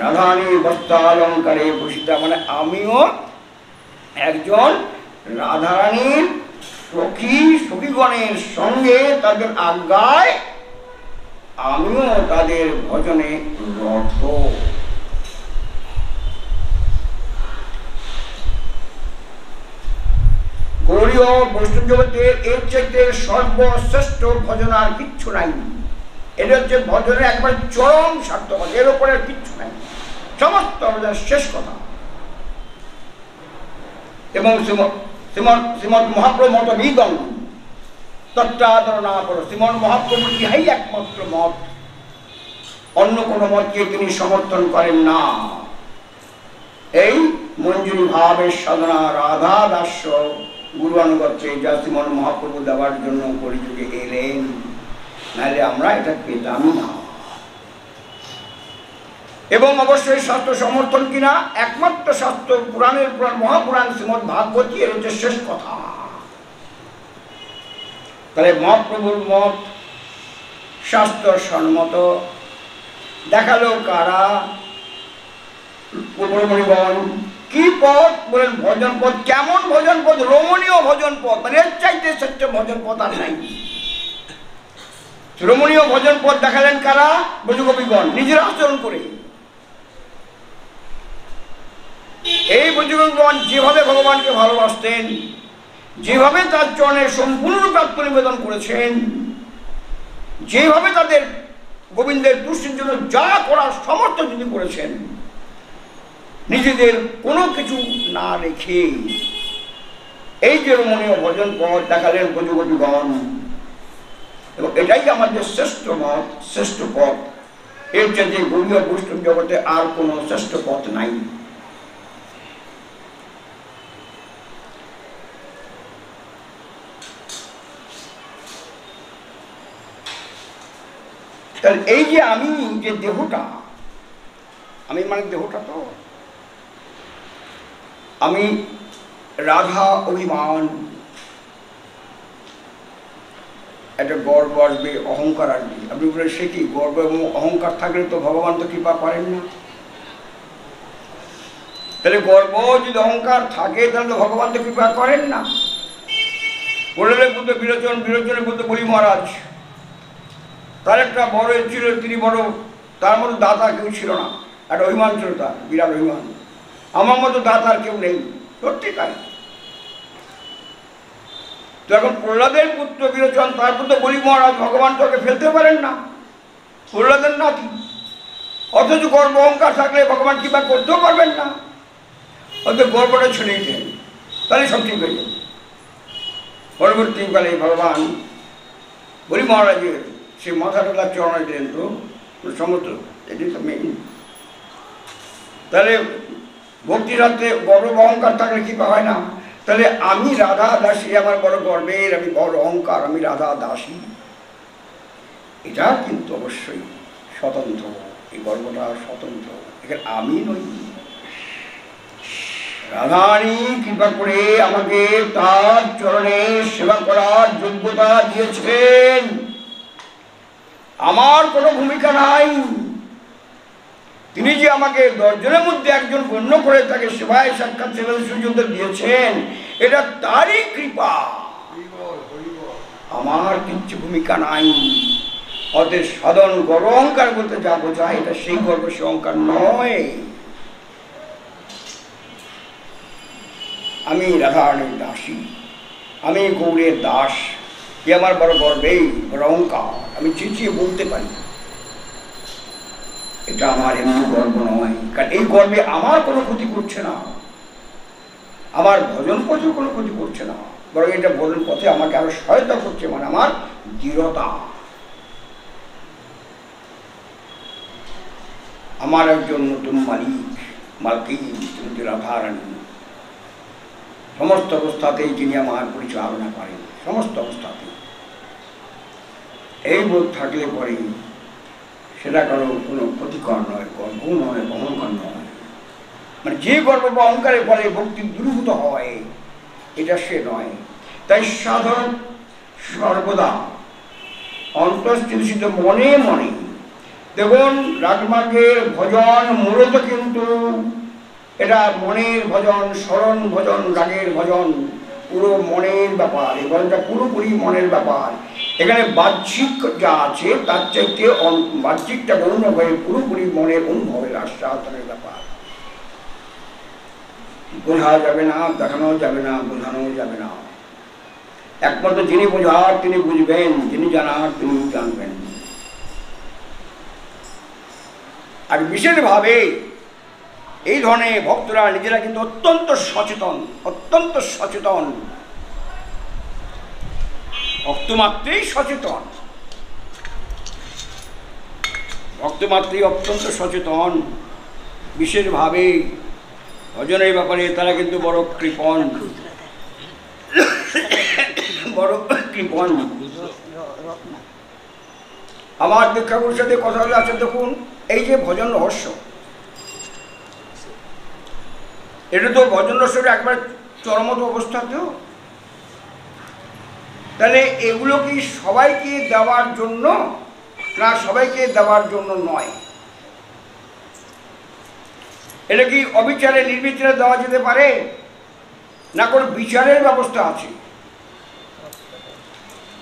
রাধারানীর বস্ত্রালঙ্কারে ভূষিতা, মানে আমিও একজন রাধারানীর সখী, সখীগণের সঙ্গে তাদের আজ্ঞায় আমিও তাদের ভজনে রত। গৌড়ীয় বৈষ্ণব জগতের এর চাইতে সর্বশ্রেষ্ঠ ভজন আর কিচ্ছু নাই। এটা হচ্ছে ভজনের একবার চরম সার্থকতা, এর উপরে আর কিচ্ছু নাই, সমস্ত ভজনের শেষ কথা। এবং শ্রীমৎ মহাপ্রভু মত বিদম তত্ত্বাদর না করো, শ্রীমৎ মহাপ্রভুর ইহাই একমাত্র মত, অন্য কোনো মতকে তিনি সমর্থন করেন না। এই মঞ্জুরি ভাবের সাধনা রাধা দাস্য গুরু অনুগত্যে যা শ্রীমৎ মহাপ্রভু দেওয়ার জন্য কলিযুগে এলেন, নাহলে আমরা এটা পেতামই না। এবং অবশ্যই শাস্ত্র সমর্থন কিনা, একমাত্র শাস্ত্র পুরাণের পুরাণ মহাপুরাণ শ্রীমৎ ভাগবতী, এর হচ্ছে শেষ কথা। তাহলে মহাপ্রভুর মত শাস্ত্র সম্মত দেখালো কারা? উপরমণিগণ। কি পথ বলেন? ভজন পথ। কেমন ভজন পথ? রমণীয় ভজন পথ, মানে এর চাইতে শ্রেষ্ঠ ভজন পথ আর নাই। রমণীয় ভজন পথ দেখালেন কারা? ব্রজগোপীগণ, নিজের আচরণ করে। এই ব্রজগোপীগণ যেভাবে ভগবানকে ভালোবাসতেন, যেভাবে তার চরণে সম্পূর্ণরূপে আত্মনিবেদন করেছেন, যেভাবে তাদের গোবিন্দের তুষ্টির জন্য যা করার সমর্থ তিনি করেছেন, নিজেদের কোনো কিছু না রেখে এই যে রমণীয় ভজন পথ দেখালেন ব্রজগোপীগণ, এবং এটাই আমাদের শ্রেষ্ঠ মত, শ্রেষ্ঠ পথ। এর চাইতে গৌড়ীয় বৈষ্ণব জগতে আর কোনো শ্রেষ্ঠ পথ নাই। তাহলে এই যে আমি, যে দেহটা, আমি মানে দেহটা, তো আমি রাধা অভিমান, একটা গর্ব আসবে, অহংকার আসবে। আপনি বলেন সে কি? গর্ব এবং অহংকার থাকলে তো ভগবান তো কৃপা করেন না। তাহলে গর্ব যদি অহংকার থাকে, তাহলে তো ভগবান তো কৃপা করেন না। বললে বুদ্ধ বিরোচন, বিরোচনের বুদ্ধ বলি মহারাজ, তার একটা বড় ছিল, তিনি বড়, তার মতো দাতা কেউ ছিল না। একটা অভিমান ছিল তার, বিরাট অভিমান। আমার মতো দাতার কেউ নেই, সত্যি তাই। তো এখন প্রহ্লাদের পুত্র বিরোচন, তার পুত্র বলি মহারাজ, ভগবান তোকে ফেলতে পারেন না, প্রহ্লাদের নাতি। অথচ গর্ব অহংকার থাকলে ভগবান কৃপা করতেও পারবেন না। অত গর্বটা ছেড়ে দিতেন, তাহলে সব ঠিক হয়ে যাবে। পরবর্তীকালে ভগবান বলি মহারাজের সে মাথাটা তার চরণে দিলেন, তো সমস্ত, এটি তো মেইন। তাহলে ভক্তির রাত্রে গর্ব অহংকার থাকলে কৃপা হয় না। তাহলে আমি রাধা দাসী, আমার বড় গর্বের, আমি বড় অহংকার, আমি রাধা দাসী, এটা কিন্তু অবশ্যই স্বতন্ত্র। এই গর্বটা স্বতন্ত্র, এখানে আমি নই। রাধারানী কৃপা করে আমাকে তার চরণে সেবা করার যোগ্যতা দিয়েছেন। আমার কোনো ভূমিকা নাই। তিনি যে আমাকে 10 জনের মধ্যে একজন গণ্য করে তাকে সেবায় সাক্ষাৎ সেবার সুযোগ দিয়েছেন, এটা তারই কৃপা। আমার কিচ্ছু ভূমিকা নাই। অতএব সাধন গর্ব অহংকার বলতে যা বোঝায়, এটা সেই গর্ব সে অহংকার নয়। আমি রাধারানীর দাসী, আমি গৌরের দাস, এ আমার বড় গর্বেই বড় অহংকার। আমি চেঁচিয়ে বলতে পারি, এটা আমার এমনি গর্ব নয়। কারণ এই গর্বে আমার কোনো ক্ষতি করছে না, আমার ভজন পথেও কোনো ক্ষতি করছে না, বরং এটা ভজন পথে আমাকে আরো সহায়তা করছে, মানে আমার দৃঢ়তা। আমার একজন নতুন মালকিন রাধারানী। সমস্ত অবস্থাতেই যিনি আমার পরিচালনা করেন, সমস্ত অবস্থাতেই। এই বোধ থাকলে পরে সেটা কারো কোনো ক্ষতিকর নয়, গর্ব নয়, অহংকার নয়। মানে যে গর্ব বা অহংকারের ফলে ভক্তি দুর্ভূত হয়, এটা সে নয়। তাই সাধন সর্বদা অন্তঃস্থিত মনে মনে। দেখুন, রাগমার্গের ভজন মূলত কিন্তু এটা মনের ভজন, স্মরণ ভজন, রাগের ভজন, পুরো মনের ব্যাপার। এই ভজনটা পুরোপুরি মনের ব্যাপার। এখানে বাহ্যিক যা আছে তার চাইতে বাহ্যিকটা গৌণ হয়ে পুরোপুরি মনের অনুভবের আস্বাদনের ব্যাপার। বোঝা যাবে না, দেখানো যাবে না, বোঝানো যাবে না। একমাত্র যিনি বোঝার তিনি বুঝবেন, যিনি জানার তিনি জানবেন। আর বিশেষভাবে এই ধরনের ভক্তরা নিজেরা কিন্তু অত্যন্ত সচেতন, অত্যন্ত সচেতন, ভক্তমাত্রেই সচেতন, ভক্তমাত্রেই অত্যন্ত সচেতন। বিশেষভাবে ভজনের ব্যাপারে তারা কিন্তু বড় কৃপণ, বড় কৃপণ। আমার দীক্ষাগুরুর সাথে কথা বলে আছে, দেখুন এই যে ভজন রহস্য, এটা তো ভজন রহস্যের একবার চরমত অবস্থাতেও। তাহলে এগুলো কি সবাইকে দেওয়ার জন্য, না সবাইকে দেওয়ার জন্য নয়? এটা কি অবিচারে নির্বিচারে দেওয়া যেতে পারে, না কোনো বিচারের ব্যবস্থা আছে?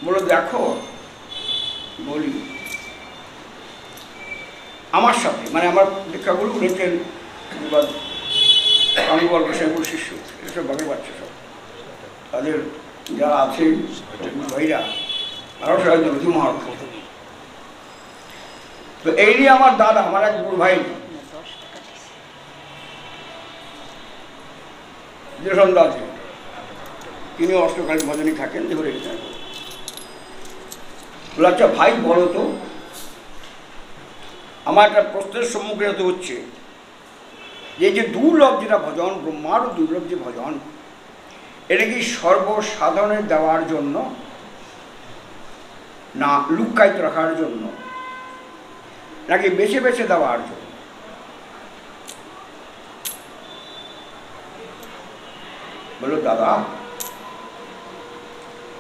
বলো দেখো, বলি আমার সাথে, মানে আমার দীক্ষাগুরু নিতেন আমি গল্প সাহেবুর শিষ্য, এসব ভাগে পাচ্ছে সব, তাদের যারা আছে ভাইরা আরো সবাই নদী মহারাজ। তো এই নিয়ে আমার দাদা, আমার এক গুরু ভাই যে সন্ধ্যা আছে, তিনি অষ্টকালী ভজনে থাকেন। ধরে বলে, আচ্ছা ভাই বলো তো, আমার একটা প্রশ্নের সম্মুখীন হতে হচ্ছে, যে দুর্লভ যেটা ভজন, ব্রহ্মারও দুর্লভ যে ভজন, এটা কি সর্বসাধারণের দেওয়ার জন্য, না লুক্কায়িত রাখার জন্য, নাকি বেছে বেছে দেওয়ার জন্য? বলো দাদা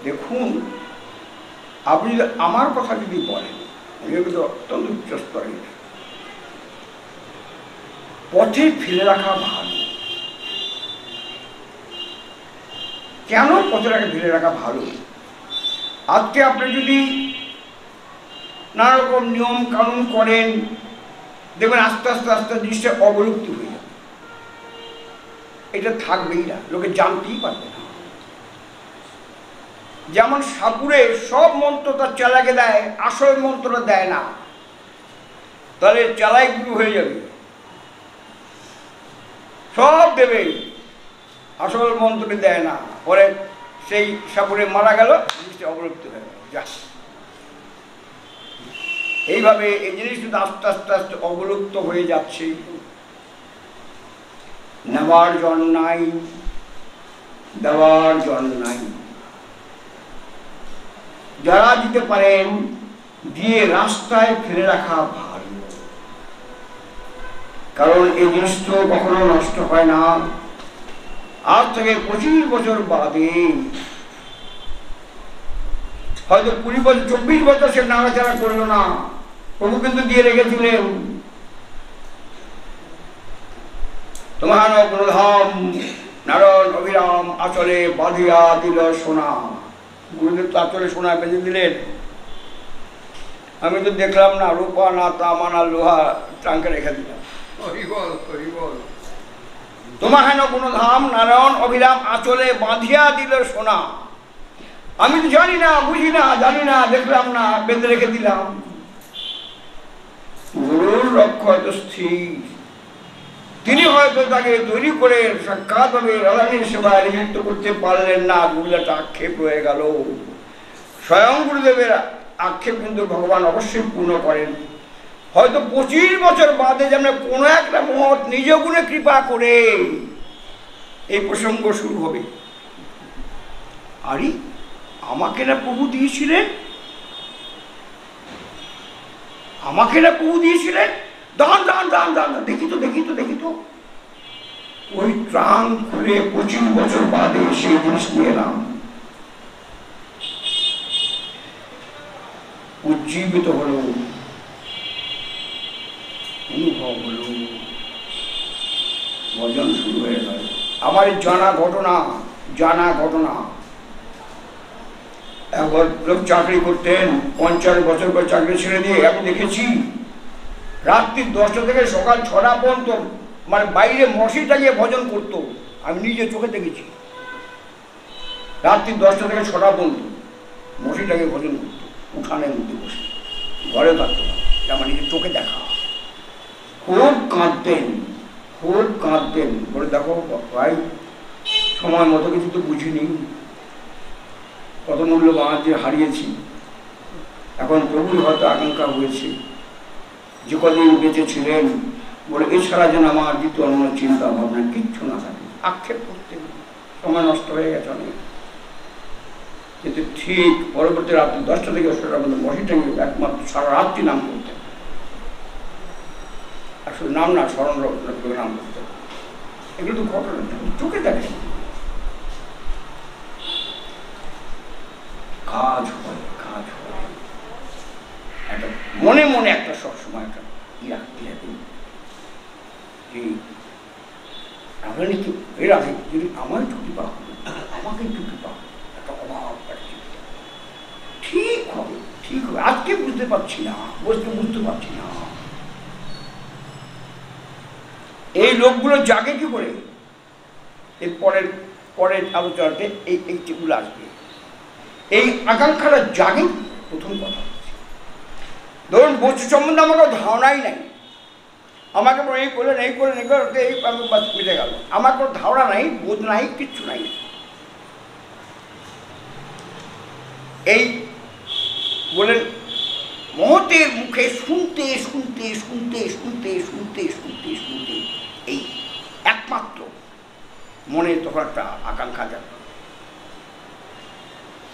দেখুন, আপনি যদি আমার কথা যদি বলেন, কিন্তু অত্যন্ত উচ্চস্তরের, পথে ফেলে রাখা ভালো। কেন পথে ফেলে রাখা ভালো? আজকে আপনি যদি নানা রকম নিয়ম কানুন করেন, দেখবেন আস্তে আস্তে আস্তে জিনিসটা অবলুপ্তি হয়ে যাবে। এটা থাকবেই না, লোকে জানতেই পারবে না। যেমন সাপুরে সব মন্ত্র তার চালাকে দেয়, আসল মন্ত্রটা দেয় না, তাহলে চালাই গুরু হয়ে যাবে। সব দেবে, আসল মন্ত্রটি দেয় না, পরে সেই সাপুরে মারা গেল, জিনিসটা অবলুপ্ত হয়ে গেল। যা এইভাবে এই জিনিসটা আস্তে আস্তে আস্তে অবলুপ্ত হয়ে যাচ্ছে। নেওয়ার জন নাই, দেওয়ার জন নাই। যারা দিতে পারেন দিয়ে রাস্তায় ফেলে রাখা ভালো, কারণ এই জিনিস তো কখনো নষ্ট হয় না। আজ থেকে 25 বছর বাদে, হয়তো 20 বছর 24 বছর সে নাড়াচাড়া করলো না, প্রভু কিন্তু দিয়ে রেখেছিলেন তোমার গুণধাম নারায়ণ অভিরাম আচলে বাঁধিয়া দিল সোনা। গুরুদেব তো আচলে সোনা বেঁধে দিলেন। আমি তো দেখলাম না, রূপা না তামা না লোহা ট্রাঙ্কে রেখে দিলাম। তোমার হেন গুণধাম নারায়ণ অভিরাম আচলে বাঁধিয়া দিল সোনা। আমি তো জানি না, বুঝি না, জানি না, দেখলাম না, বেঁধে রেখে দিলাম। গুরুর লক্ষ্য হয়তো স্থির, তিনি হয়তো তাকে তৈরি করে সাক্ষাৎভাবে রাধারানীর সেবায় নিযুক্ত করতে পারলেন না। গুরুদেবটা আক্ষেপ রয়ে গেল। স্বয়ং গুরুদেবের আক্ষেপ কিন্তু ভগবান অবশ্যই পূর্ণ করেন। হয়তো 25 বছর বাদে যেন কোনো একটা মহৎ নিজ গুণে কৃপা করে এই প্রসঙ্গ শুরু হবে। আরে আমাকে না প্রভু দিয়েছিলেন, আমাকে না প্রভু দিয়েছিলেন, দান দান দান দান, দেখি তো দেখি তো দেখি তো। ওই ত্রাণ খুলে 25 বছর বাদে সেই জিনিস নিয়ে এলাম। উজ্জীবিত হলো, অনুভব হলো, ভজন শুরু হয়ে গেল। আমার জানা ঘটনা, জানা ঘটনা। একবার লোক চাকরি করতেন, 50 বছর করে চাকরি ছেড়ে দিয়ে আমি দেখেছি রাত্রি 10টা থেকে সকাল 6টা পর্যন্ত মানে বাইরে মশি টাঙিয়ে ভজন করতো। আমি নিজে চোখে দেখেছি রাত্রি 10টা থেকে 6টা পর্যন্ত মশি টাঙিয়ে ভজন করতো, উঠানের মধ্যে বসে, ঘরে থাকতো না, আমার নিজের চোখে দেখা। খুব কাঁদতেন, খুব কাঁদতেন। বলে দেখো ভাই, সময় মতো কিছু তো বুঝিনি, কত মূল্যবান যে হারিয়েছি। এখন প্রভুর হয়তো আকাঙ্ক্ষা হয়েছে যে কদিন বেঁচে ছিলেন, বলে এছাড়া যেন আমার দ্বিতীয় অন্য চিন্তা ভাবনা কিচ্ছু না থাকে। আক্ষেপ করতেন, সময় নষ্ট হয়ে গেছে অনেক। কিন্তু ঠিক পরবর্তী রাত্রি 10টা থেকে 10টার মধ্যে বসিটা একমাত্র সারা রাত্রি নাম করতেন। আসলে নাম না, স্মরণ নাম করতেন। এগুলো তো ঘটনা চোখে দেখেন, কাজ হয়, কাজ হয়। একটা মনে মনে একটা সবসময় একটা রাখতে হবে যে রাধারানী কি এ রাধে যদি আমার ছুটি পাওয়া, আমাকে ছুটি পাওয়া, একটা অভাব ঠিক হবে, ঠিক হবে। আজকে বুঝতে পারছি না, বুঝতে পারছি না। এই লোকগুলো জাগে কি করে? এর পরের আলোচনাতে এইগুলো আসবে। এই আকাঙ্ক্ষাটা জাগে প্রথম কথা। ধরুন বস্তু সম্বন্ধে আমার ধারণাই নাই, আমাকে এই করলেন এই করলেন এই করতে এই মিটে গেল, আমার কোনো ধারণা নাই, বোধ নাই, কিচ্ছু নাই। এই বলেন মহতের মুখে শুনতে শুনতে শুনতে শুনতে শুনতে শুনতে শুনতে এই একমাত্র মনে তখন একটা আকাঙ্ক্ষা জাগে।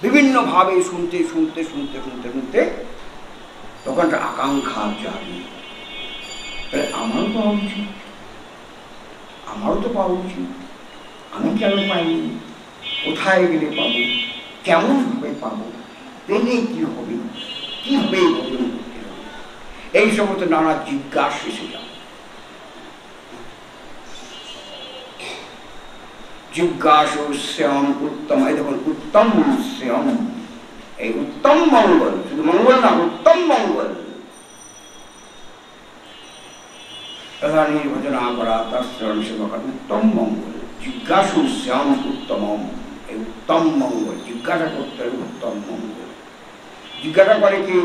বিভিন্নভাবে শুনতে শুনতে শুনতে শুনতে শুনতে তখন একটা আকাঙ্ক্ষা জাগে, তাহলে আমারও পাওয়া উচিত, আমারও তো পাওয়া উচিত। আমি কেন পাইনি? কোথায় গেলে পাবো? কেমনভাবে পাবো? পেলে কি হবে? কীভাবে ভজন করতে হবে? এই সমস্ত নানা জিজ্ঞাসা এসে যাবে। জিজ্ঞাসা শ্যাম উত্তম, এই দেখুন উত্তম শ্যাম, এই উত্তম মঙ্গল, শুধু মঙ্গল না, উত্তম মঙ্গল। রাধারানীর ভজনা করা, তার শ্রবণ সেবা করা উত্তম মঙ্গল। জিজ্ঞাসু শ্যাম উত্তম, এই উত্তম মঙ্গল। জিজ্ঞাসা করতে হবে উত্তম মঙ্গল। জিজ্ঞাসা করে কি?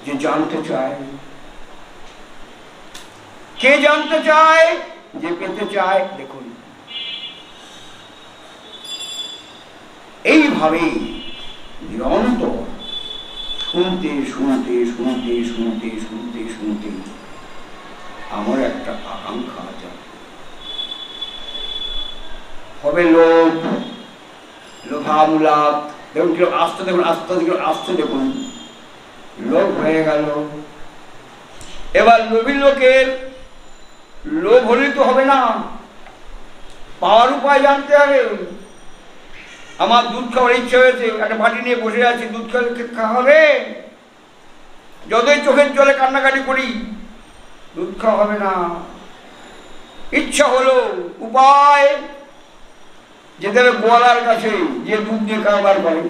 যে জানতে চায়। কে জানতে চায়? যে পেতে চায়। দেখুন এইভাবে নিরন্তর শুনতে শুনতে শুনতে শুনতে শুনতে শুনতে আমার একটা আকাঙ্ক্ষা আছে, হবে লোভ, লোভামূলাপ। দেখুন কিরকম আস্তে, দেখুন আস্তে আস্তে দেখুন লোভ হয়ে গেল। এবার লোভী লোকের লোভ হলেই তো হবে না, পাওয়ার উপায় জানতে হবে। আমার দুধ খাওয়ার ইচ্ছে হয়েছে, একটা বাটি নিয়ে বসে আছি, দুধ খাওয়া হবে, যতই চোখের জলে কান্নাকাটি করি দুধ খাওয়া হবে না। ইচ্ছা হলো, উপায়, যেতে হবে গোয়ালার কাছে, যে দুধ দিয়ে কারবার করে।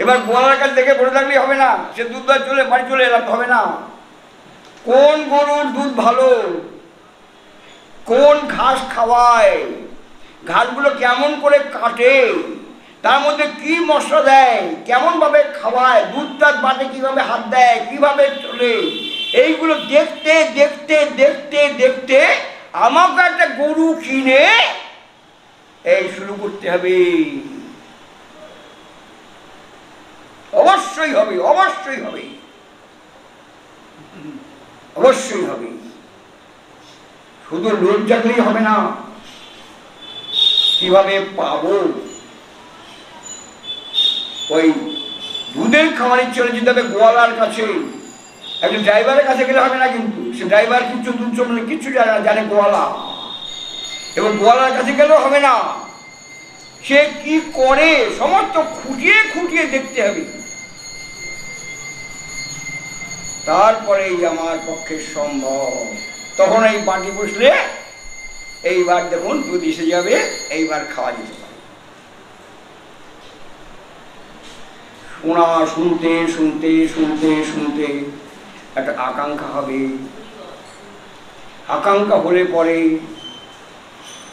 এবার গোয়ালার কাছে দেখে বসে থাকলেই হবে না, সে দুধ চলে বাড়ি চলে এলাম হবে না। কোন গরুর দুধ ভালো, কোন ঘাস খাওয়ায়, ঘাসগুলো কেমন করে কাটে, তার মধ্যে কি মশলা দেয়, কেমন ভাবে খাওয়ায়, দুধটা বাটে কিভাবে হাত দেয়, কিভাবে চলে, এইগুলো দেখতে দেখতে দেখতে দেখতে আমাকে একটা গরু কিনে এই শুরু করতে হবে। অবশ্যই হবে, অবশ্যই হবে, অবশ্যই হবে। শুধু লোভ জাগলেই হবে না, কিভাবে পাবো? ওই দুধের খাওয়ার ইচ্ছে হলে যেতে হবে গোয়ালার কাছে। একজন ড্রাইভারের কাছে গেলে হবে না, কিন্তু সে ড্রাইভার কিছু দুধ সম্বন্ধে কিচ্ছু জানে না, জানে গোয়ালা। এবং গোয়ালার কাছে গেলেও হবে না, সে কি করে সমস্ত খুঁটিয়ে খুঁটিয়ে দেখতে হবে, তারপরেই আমার পক্ষে সম্ভব। তখন এই বাটি বসলে এইবার দেখুন দুধ এসে যাবে, এইবার খাওয়া যেতে পারে। শোনা, শুনতে শুনতে শুনতে শুনতে একটা আকাঙ্ক্ষা হবে। আকাঙ্ক্ষা হলে পরে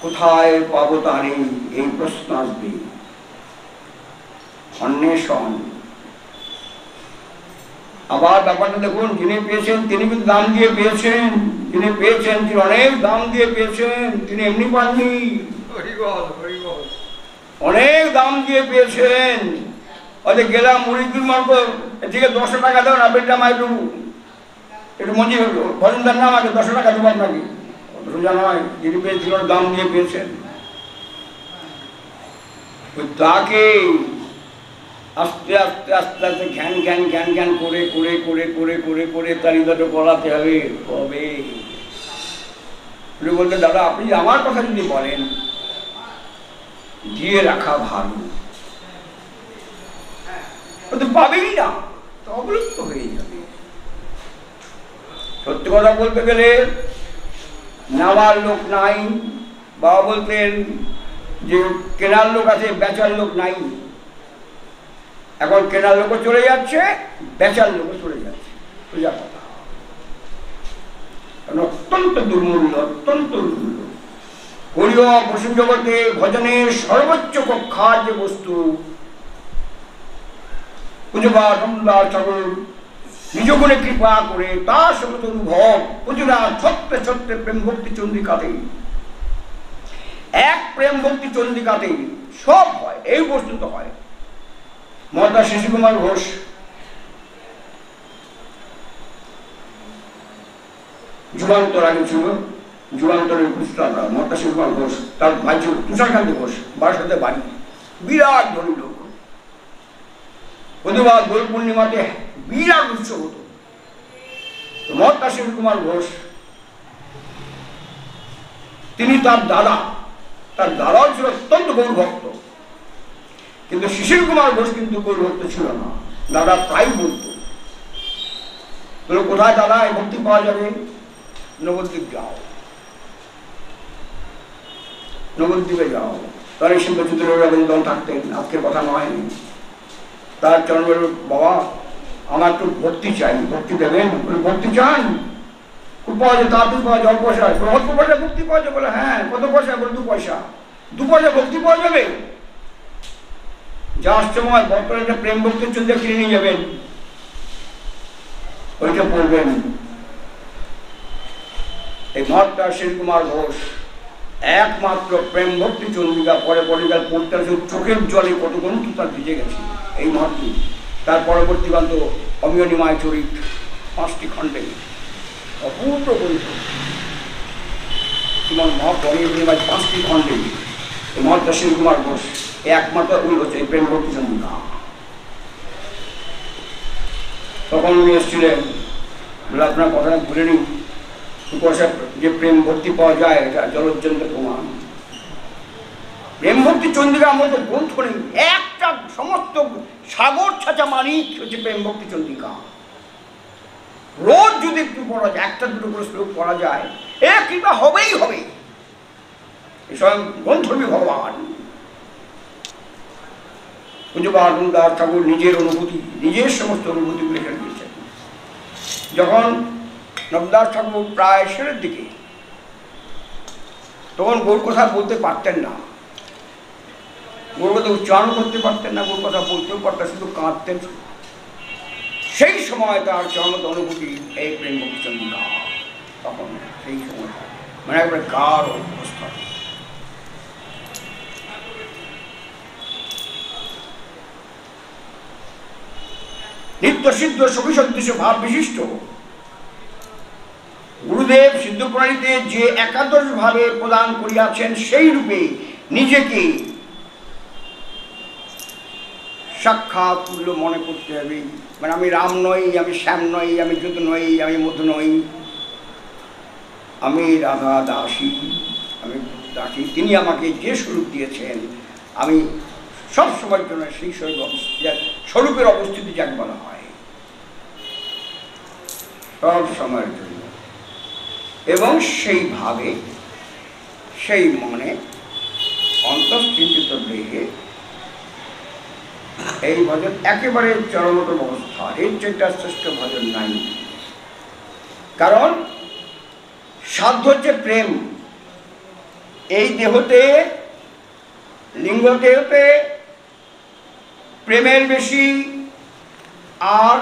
কোথায় পাবো তা নেই, এই প্রশ্ন আসবে। অন্বেষণ। আবার ব্যাপারটা দেখুন, যিনি পেয়েছেন তিনি কিন্তু দাম দিয়ে পেয়েছেন, যিনি পেয়েছেন তিনি অনেক দাম দিয়ে পেয়েছেন, তিনি এমনি পাননি, অনেক দাম দিয়ে পেয়েছেন। হয়তো গেলাম মুড়িদুর মার্গ এদিকে 10 টাকা দেন, আপেলটা আমার একটু মঞ্জি ভজনদার না, আমাকে 10 টাকা দেবো আপনাকে, সোজা নয়। যিনি পেয়েছিল দাম দিয়ে পেয়েছেন, তাকে আস্তে আস্তে আস্তে আস্তে ঘ্যান ঘ্যান ঘ্যান ঘ্যান করে করে করে করে করে করে তার হৃদয়টা গলাতে হবে। কবে বলতে, দাদা আপনি আমার কথা যদি বলেন, দিয়ে রাখা ভালো, তো পাবেই না, তো অবলুপ্ত হয়ে যাবে। সত্যি কথা বলতে গেলে নেওয়ার লোক নাই। বাবা বলতেন যে কেনার লোক আছে, বেচার লোক নাই। এখন কেনার লোকও চলে যাচ্ছে, বেচার লোকও চলে যাচ্ছে, সোজা কথা। অত্যন্ত দুর্মূল্য, অত্যন্ত দুর্মূল্য। হরিও বসু জগতে ভজনের সর্বোচ্চ কক্ষার যে বস্তু, নিজ গুণে কৃপা করে তার সমস্ত অনুভব প্রতিটা ছত্রে ছত্রে প্রেম ভক্তি চন্দ্রিকাতে, এক প্রেম ভক্তি চন্দ্রিকাতে সব হয়, এই বস্তুত হয়। মহাত্মা শিশু কুমার ঘোষ যুগান্তর আগে ছিল, যুগান্তরের পুস্তারা মহাত্মা শিশু কুমার ঘোষ, তার ভাই ছিল তুষারকান্তি ঘোষ, বারাসাতে বাড়ি, বিরাট ধনী লোক। প্রতিবার দোল পূর্ণিমাতে বিরাট উৎসব হতো। মহাত্মা শিশু কুমার ঘোষ তিনি তার দাদাও ছিল অত্যন্ত গৌর ভক্ত, কিন্তু শিশির কুমার ঘোষ কিন্তু গৌর ভক্ত ছিল না। দাদা প্রায় বলতো, কোথায় দাদা এই ভক্তি পাওয়া যাবে? নবদ্বীপ যাও, নবদ্বীপে যাও। তার এই শিল্পচিত্র থাকতেন, আজকের কথা নয়। তার চরণ বলল, বাবা আমার একটু ভক্তি চাই, ভক্তি দেবেন? ভক্তি চান? খুব পাওয়া যায়, তাড়াতাড়ি পাওয়া যায়, অল্প পয়সা, অল্প পয়সা ভক্তি পাওয়া যায়। বলে হ্যাঁ, কত পয়সা? বলে 2 পয়সা। 2 পয়সা ভক্তি পাওয়া যাবে? যাওয়ার সময় বর্তমানে একটা প্রেম ভক্তির চন্দ্র কিনে নিয়ে যাবেন, ওইটা পড়বেন। এই মহাত্মা শিশির কুমার ঘোষ একমাত্র প্রেম ভক্তি চন্দ্রিকা পরে পরিকাল পড়তে চোখের জলে কত গ্রন্থ তার ভিজে গেছে এই মহাত্মী। তার পরবর্তী গান তো অমিয় নিমায় চরিত, 5টি খণ্ডে অপূর্ব গ্রন্থ। তোমার অমিয় নিমায় 5টি খণ্ডে এই মহাত্মা শিশির কুমার ঘোষ একমাত্র উনি হচ্ছে এই প্রেম ভক্তি চন্দ্রিকা। তখন উনি এসেছিলেন, বলে আপনার কথাটা ভুলে নিন, 2 পয়সা যে প্রেম ভক্তি পাওয়া যায় এটা জলজ্জন্ত প্রমাণ। প্রেম ভক্তি চন্দ্রিকা মতো গ্রন্থ নেই, একটা সমস্ত সাগর ছাঁচা মানিক হচ্ছে প্রেম ভক্তি চন্দ্রিকা। রোজ যদি একটু পড়া যায়, একটা দুটো করে শ্লোক পড়া যায়, এ কৃপা হবেই হবে। স্বয়ং গ্রন্থবী ভগবান পূজ্যপাদ দাস ঠাকুর নিজের অনুভূতি, নিজের সমস্ত অনুভূতিগুলো লিখে দিয়েছেন। যখন নবদাস ঠাকুর প্রায় শেষের দিকে, তখন গৌর কথা বলতে পারতেন না, গৌর কথা উচ্চারণ করতে পারতেন না, গৌর কথা বলতেও পারতেন, শুধু কাঁদতেন। সেই সময় তার চরমত অনুভূতি এই প্রেম ভক্তি চন্দ্রিকা। তখন সেই সময় মানে একবারে গাঢ় অবস্থা। নিত্য সিদ্ধ সবিসদৃশ ভাব বিশিষ্ট গুরুদেব সিদ্ধ প্রণালীতে যে একাদশ ভাবে প্রদান করিয়াছেন, সেই রূপে নিজেকে সাক্ষাৎ তুল্য মনে করতে হবে। মানে আমি রাম নই, আমি শ্যাম নই, আমি যদু নই, আমি মধু নই, আমি রাধা দাসী, আমি দাসী। তিনি আমাকে যে স্বরূপ দিয়েছেন, আমি সব সময়ের জন্য সেই স্বরূপের অবস্থিতি যাকে বলা হয়, সব সময়ের জন্য। এবং সেইভাবে সেই মনে অন্তঃস্থিত দেহে এই ভজন একেবারে চরমতম অবস্থা। এর চেয়ে শ্রেষ্ঠ ভজন নাই। কারণ সাধ্য হচ্ছে প্রেম। এই দেহতে, লিঙ্গ দেহতে প্রেমের বেশি আর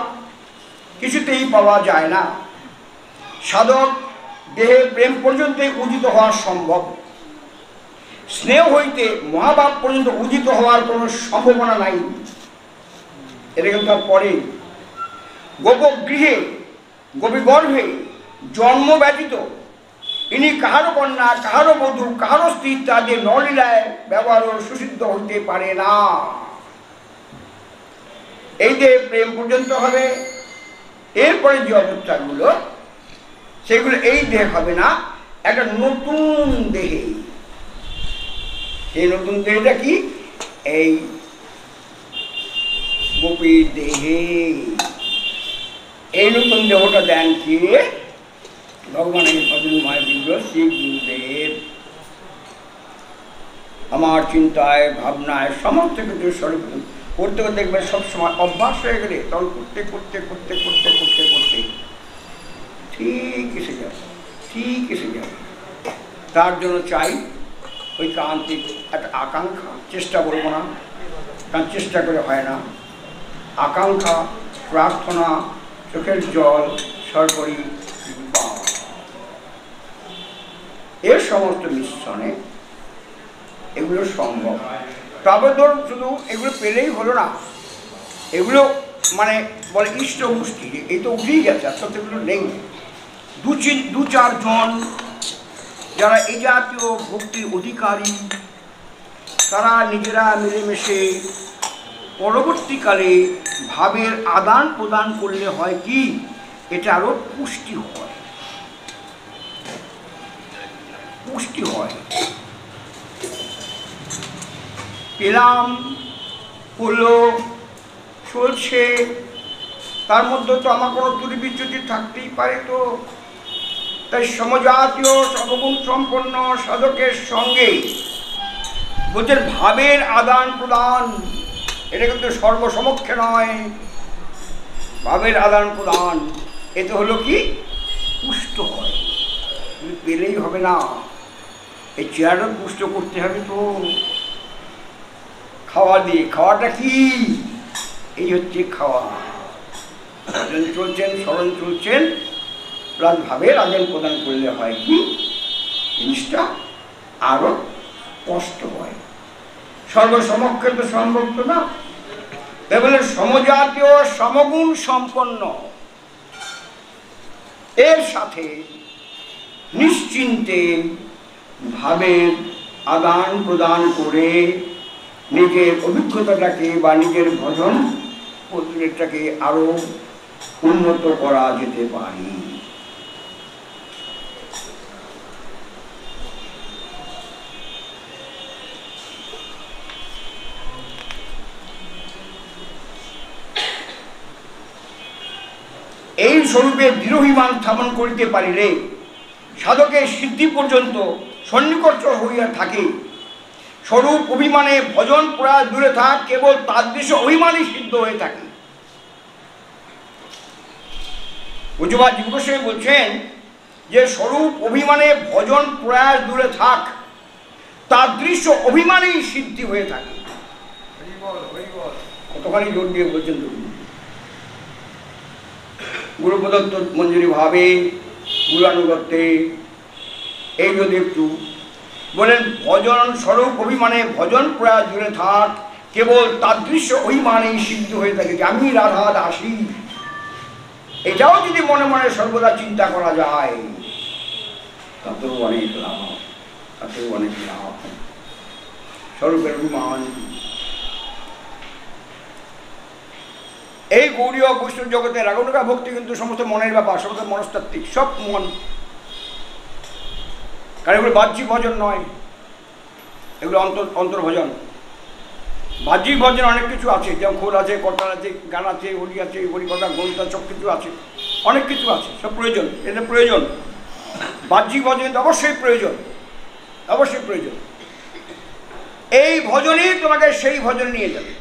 কিছুতেই পাওয়া যায় না। সাধক দেহে প্রেম পর্যন্ত উদিত হওয়া সম্ভব। স্নেহ হইতে মহাভাব পর্যন্ত উদিত হওয়ার কোনো সম্ভাবনা নাই। এটা কিন্তু তার পরে গোপগৃহে গোপীগর্ভে জন্ম ব্যতীত ইনি কাহারও কন্যা, কাহারও বধূ, কাহারও স্ত্রী ইত্যাদি নলীলায় ব্যবহার সুসিদ্ধ হইতে পারে না। এই দেহে প্রেম পর্যন্ত হবে। এরপরে যে অবস্থাগুলো, সেগুলো এই দেহে হবে না, একটা নতুন দেহে। সেই নতুন দেহটা কি? এই গোপীর দেহে। এই নতুন দেহটা দেন কি? ভগবানের পদ্মময় দিব্য শ্রী গুরুদেব। আমার চিন্তায় ভাবনায় সমস্ত কিছু স্বরূপ করতে করতে দেখবেন সবসময় অভ্যাস হয়ে গেলে, তখন করতে করতে করতে করতে করতে করতে ঠিক এসে যাবে, ঠিক এসে যাবে। তার জন্য চাই ওই কান্তিক একটা আকাঙ্ক্ষা, চেষ্টা বলবো না, কারণ চেষ্টা করে হয় না। আকাঙ্ক্ষা, প্রার্থনা, চোখের জল, সরকারি এর সমস্ত মিশ্রণে এগুলো সম্ভব। তবে ধরুন শুধু এগুলো পেলেই হলো না, এগুলো মানে বলে ইষ্ট গোষ্ঠী, এই তো উঠেই গেছে, আর সত্যি এগুলো নেই। দু চারজন যারা এই জাতীয় ভক্তির অধিকারী, তারা নিজেরা মিলেমিশে পরবর্তীকালে ভাবের আদান প্রদান করলে হয় কি, এটা আরো পুষ্টি হয়, পুষ্টি হয়। পেলাম, হলো, চলছে, তার মধ্যে তো আমার কোনো ত্রুটি বিচ্যুতি থাকতেই পারে। তো তাই সমজাতীয় সর্বগুণ সম্পন্ন সাধকের সঙ্গে বলছেন ভাবের আদান প্রদান, এটা কিন্তু সর্বসমক্ষে নয়। ভাবের আদান প্রদান এতে হলো কি, পুষ্ট হয়। পেলেই হবে না, এই চেয়ারটা পুষ্ট করতে হবে তো খাওয়া দিয়ে। খাওয়াটা কি? এই হচ্ছে খাওয়া। চলছেন, স্মরণ চলছেন, প্লাস ভাবের আদান প্রদান করলে হয় কি, জিনিসটা আরো স্পষ্ট হয়। সর্বসমক্ষে তো সম্ভব তো না। এবারে সমজাতীয় সমগুণ সম্পন্ন এর সাথে নিশ্চিন্তে ভাবের আদান প্রদান করে নিজের অভিজ্ঞতাটাকে বা নিজের ভজন পদ্ধতিটাকে আরো উন্নত করা যেতে পারে। স্বরূপে দৃঢ়হিমান স্থাপন করিতে পারিলে সাধকের সিদ্ধি পর্যন্ত সন্নিকর্ষ হইয়া থাকে। স্বরূপ অভিমানে ভজন প্রয়াস দূরে থাক, কেবল তাদৃশ অভিমানই সিদ্ধ হয়ে থাকে। পূজ্যপাদ জীবগোস্বামী বলছেন যে স্বরূপ অভিমানে ভজন প্রয়াস দূরে থাক, তাদৃশ অভিমানই সিদ্ধি হয়ে থাকে। কতখানি জোর দিয়ে বলছেন তো। গুরু প্রদত্ত মঞ্জুরি ভাবে, গুরুয়ানুগত্যে, এই যদি একটু বলেন ভজন স্বরূপ অভিমানে ভজন প্রয়াস দূরে থাক, কেবল তাদৃশ্য অভিমানেই সিদ্ধ হয়ে থাকে যে আমি রাধা দাসী। এটাও যদি মনে মনে সর্বদা চিন্তা করা যায় তাতেও অনেক লাভ, তাতেও অনেক লাভ। স্বরূপের অভিমান, এই গৌরীয় বৈষ্ণব জগতে রাগনুগা ভক্তি কিন্তু সমস্ত মনের ব্যাপার, সমস্ত মনস্তাত্ত্বিক, সব মন। কারণ এগুলো বাহ্যিক ভজন নয়, এগুলো অন্তর্ভজন। বাহ্যিক ভজন অনেক কিছু আছে, যেমন খোল আছে, কর্তাল আছে, গান আছে, হরি আছে, হরিকথা গ্রন্থ, সব কিছু আছে, অনেক কিছু আছে, সব প্রয়োজন, এটা প্রয়োজন। বাহ্যিক ভজন অবশ্যই প্রয়োজন, অবশ্যই প্রয়োজন। এই ভজনই তোমাকে সেই ভজন নিয়ে যাবে।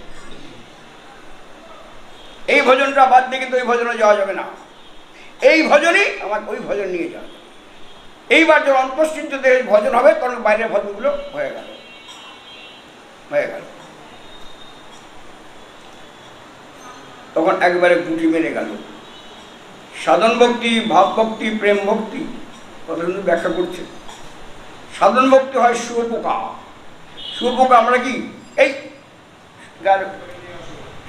এই ভজনটা বাদ দিয়ে কিন্তু ওই ভজনে যাওয়া যাবে না। এই ভজনই আমাকে ওই ভজন নিয়ে যাওয়া যাবে। এইবার যখন অন্তঃস্থিত ভজন হবে তখন বাইরের ভজনগুলো হয়ে গেল, হয়ে গেল। তখন একবারে গুটি মেরে গেল। সাধন ভক্তি, ভাব ভক্তি, প্রেম ভক্তি, কথা কিন্তু ব্যাখ্যা করছে। সাধন ভক্তি হয় শুয়োপোকা। শুয়োপোকা আমরা কি এই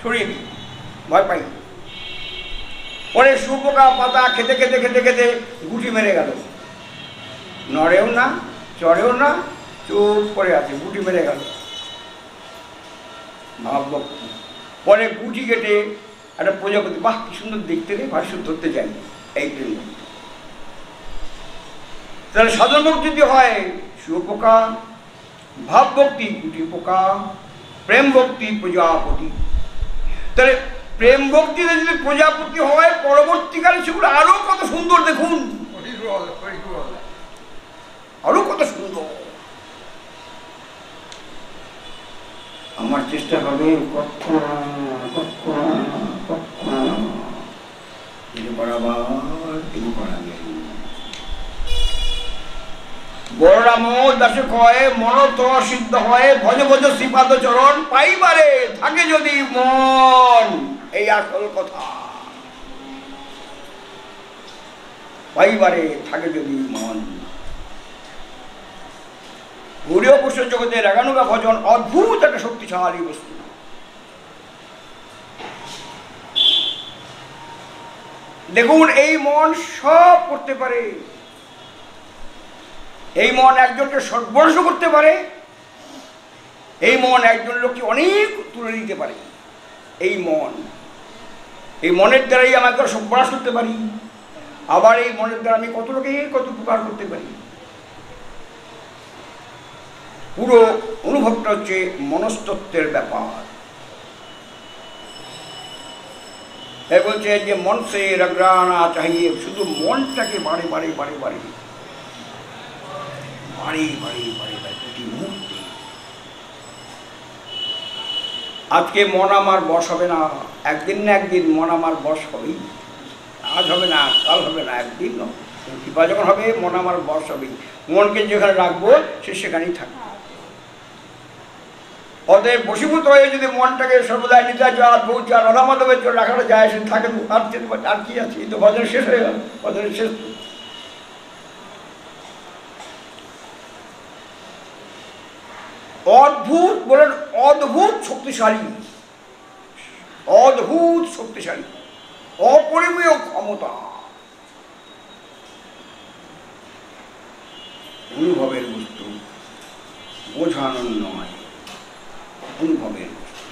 সরিয়ে দিই, ভয় পাই। পরে শুয়োপোকা পাতা খেতে খেতে খেতে খেতে গুটি মেরে গেল, নড়েও না, চড়েও না, চুপ করে আছে, গুটি মেরে গেল। ভাব ভক্তি। পরে গুটি কেটে একটা প্রজাপতি, বাহ কি সুন্দর দেখতে রে, ভাষণ ধরতে চাই, এই প্রেম ভক্তি। তাহলে সাধন ভক্তি যদি হয় শুয়োপোকা, ভাব ভক্তি গুটি পোকা, প্রেম ভক্তি প্রজাপতি। তাহলে প্রেম ভক্তিতে যদি প্রজাপতি হয় পরবর্তীকালে সেগুলো আরো কত সুন্দর, দেখুন আরো কত সুন্দর। আমার চেষ্টা হবে বড়রাম দাসে কয় মনত সিদ্ধ হয় ভজ ভজ শ্রীপাদ চরণ পাইবারে থাকে যদি মন। এই আসল কথা, পাইবারে থাকে যদি মন। গৌরীয় বৈষ্ণব জগতে রাগানুগা ভজন অদ্ভুত একটা শক্তিশালী বস্তু। দেখুন এই মন সব করতে পারে, এই মন একজনকে সর্বনাশ করতে পারে, এই মন একজন লোককে অনেক তুলে নিতে পারে। এই মন, এই মনের দ্বারাই আমাকে সর্বনাশ করতে পারি, আবার এই মনের দ্বারা আমি কত লোকে কত উপকার করতে পারি। পুরো অনুভবটা হচ্ছে মনস্তত্ত্বের ব্যাপার। এ বলছে যে মন সে রগড়ানা চাহিয়ে, শুধু মনটাকে বাড়ে বাড়ে বাড়ে বাড়ে বাড়ি বাড়ি বাড়ি বাড়ি প্রতি মুহূর্তে। আজকে মন আমার বশ হবে না, একদিন না একদিন মন আমার বশ হবেই। আজ হবে না, কাল হবে না, একদিন নয়, কৃপা যখন হবে মন আমার বশ হবেই। মনকে যেখানে রাখবো সে সেখানেই থাকবে। অতএব বশীভূত হয়ে যদি মনটাকে সর্বদা নিতাচার পৌঁছার রাধা মাধবের জন্য রাখাটা যায়, সে থাকে আর কি আছে, এই তো ভজন শেষ হয়ে গেল, ভজনের শেষ। অদ্ভুত বলেন, অদ্ভুত শক্তিশালী, অদ্ভুত শক্তিশালী, অপরিমেয় ক্ষমতা, অনুভবের বস্তু, বোঝানোর নয়, অনুভবের বস্তু।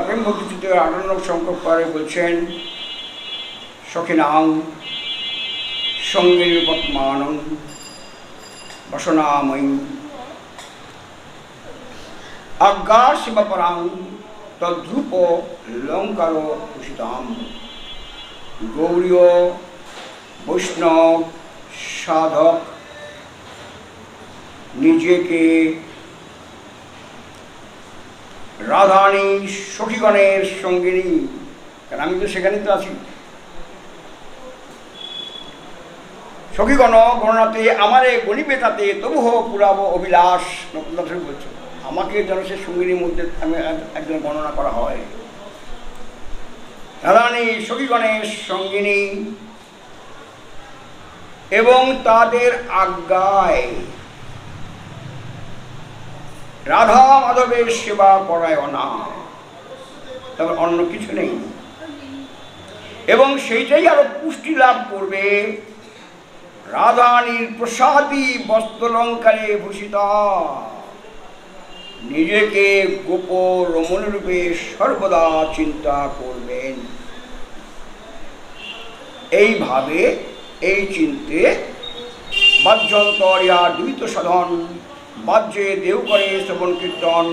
প্রেম ভক্তি আটান্ন সংখ্যক পরে বলছেন সখিনাং সঙ্গীর পদ্মানং বসনাময়ী আজ্ঞা শিবপরাং তদ্রূপ লঙ্কার ভূষিতাম। গৌরীয় বৈষ্ণব সাধক নিজেকে রাধারানী সখীগণের সঙ্গিনী, কারণ আমি তো সেখানে তো আছি, সখীগণ গণনাতে আমারে গণিবে তাতে তবুহ পুরাব অভিলাষ। নতুন বলছে আমাকে যেন সে সঙ্গিনীর মধ্যে আমি একজন গণনা করা হয়। রাধারানী সখীগণের সঙ্গিনী এবং তাদের আজ্ঞায় রাধা মাধবের সেবা পরায়ণা, তবে অন্য কিছু নেই। এবং সেইটাই আরো পুষ্টি লাভ করবে। রাধারানীর প্রসাদী বস্ত্রলঙ্কারে ভূষিতা, নিজেকে গোপ রমণ রূপে সর্বদা চিন্তা করবেন। এইভাবে এই চিন্তে বাহ্যন্তরিয়া দ্বৈত সাধন, বাহ্যে দেউ করে শ্রবণ কীর্তন,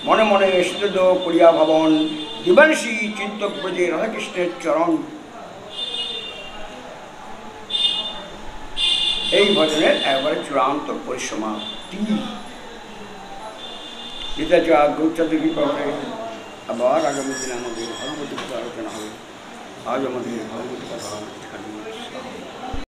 মনে মনে স্থিত করিয়া ভবন, দিবাংশী চিন্তব্রজে রাধাকৃষ্ণের চরণ। এই ভজনের একবারে চূড়ান্ত পরিসমাপ্তি। যেটা গৌরচাঁদী পরে আবার আগামী দিনে আমাদের ভগবতী কথা আলোচনা হবে। আজ আমাদের ভগবতী কথা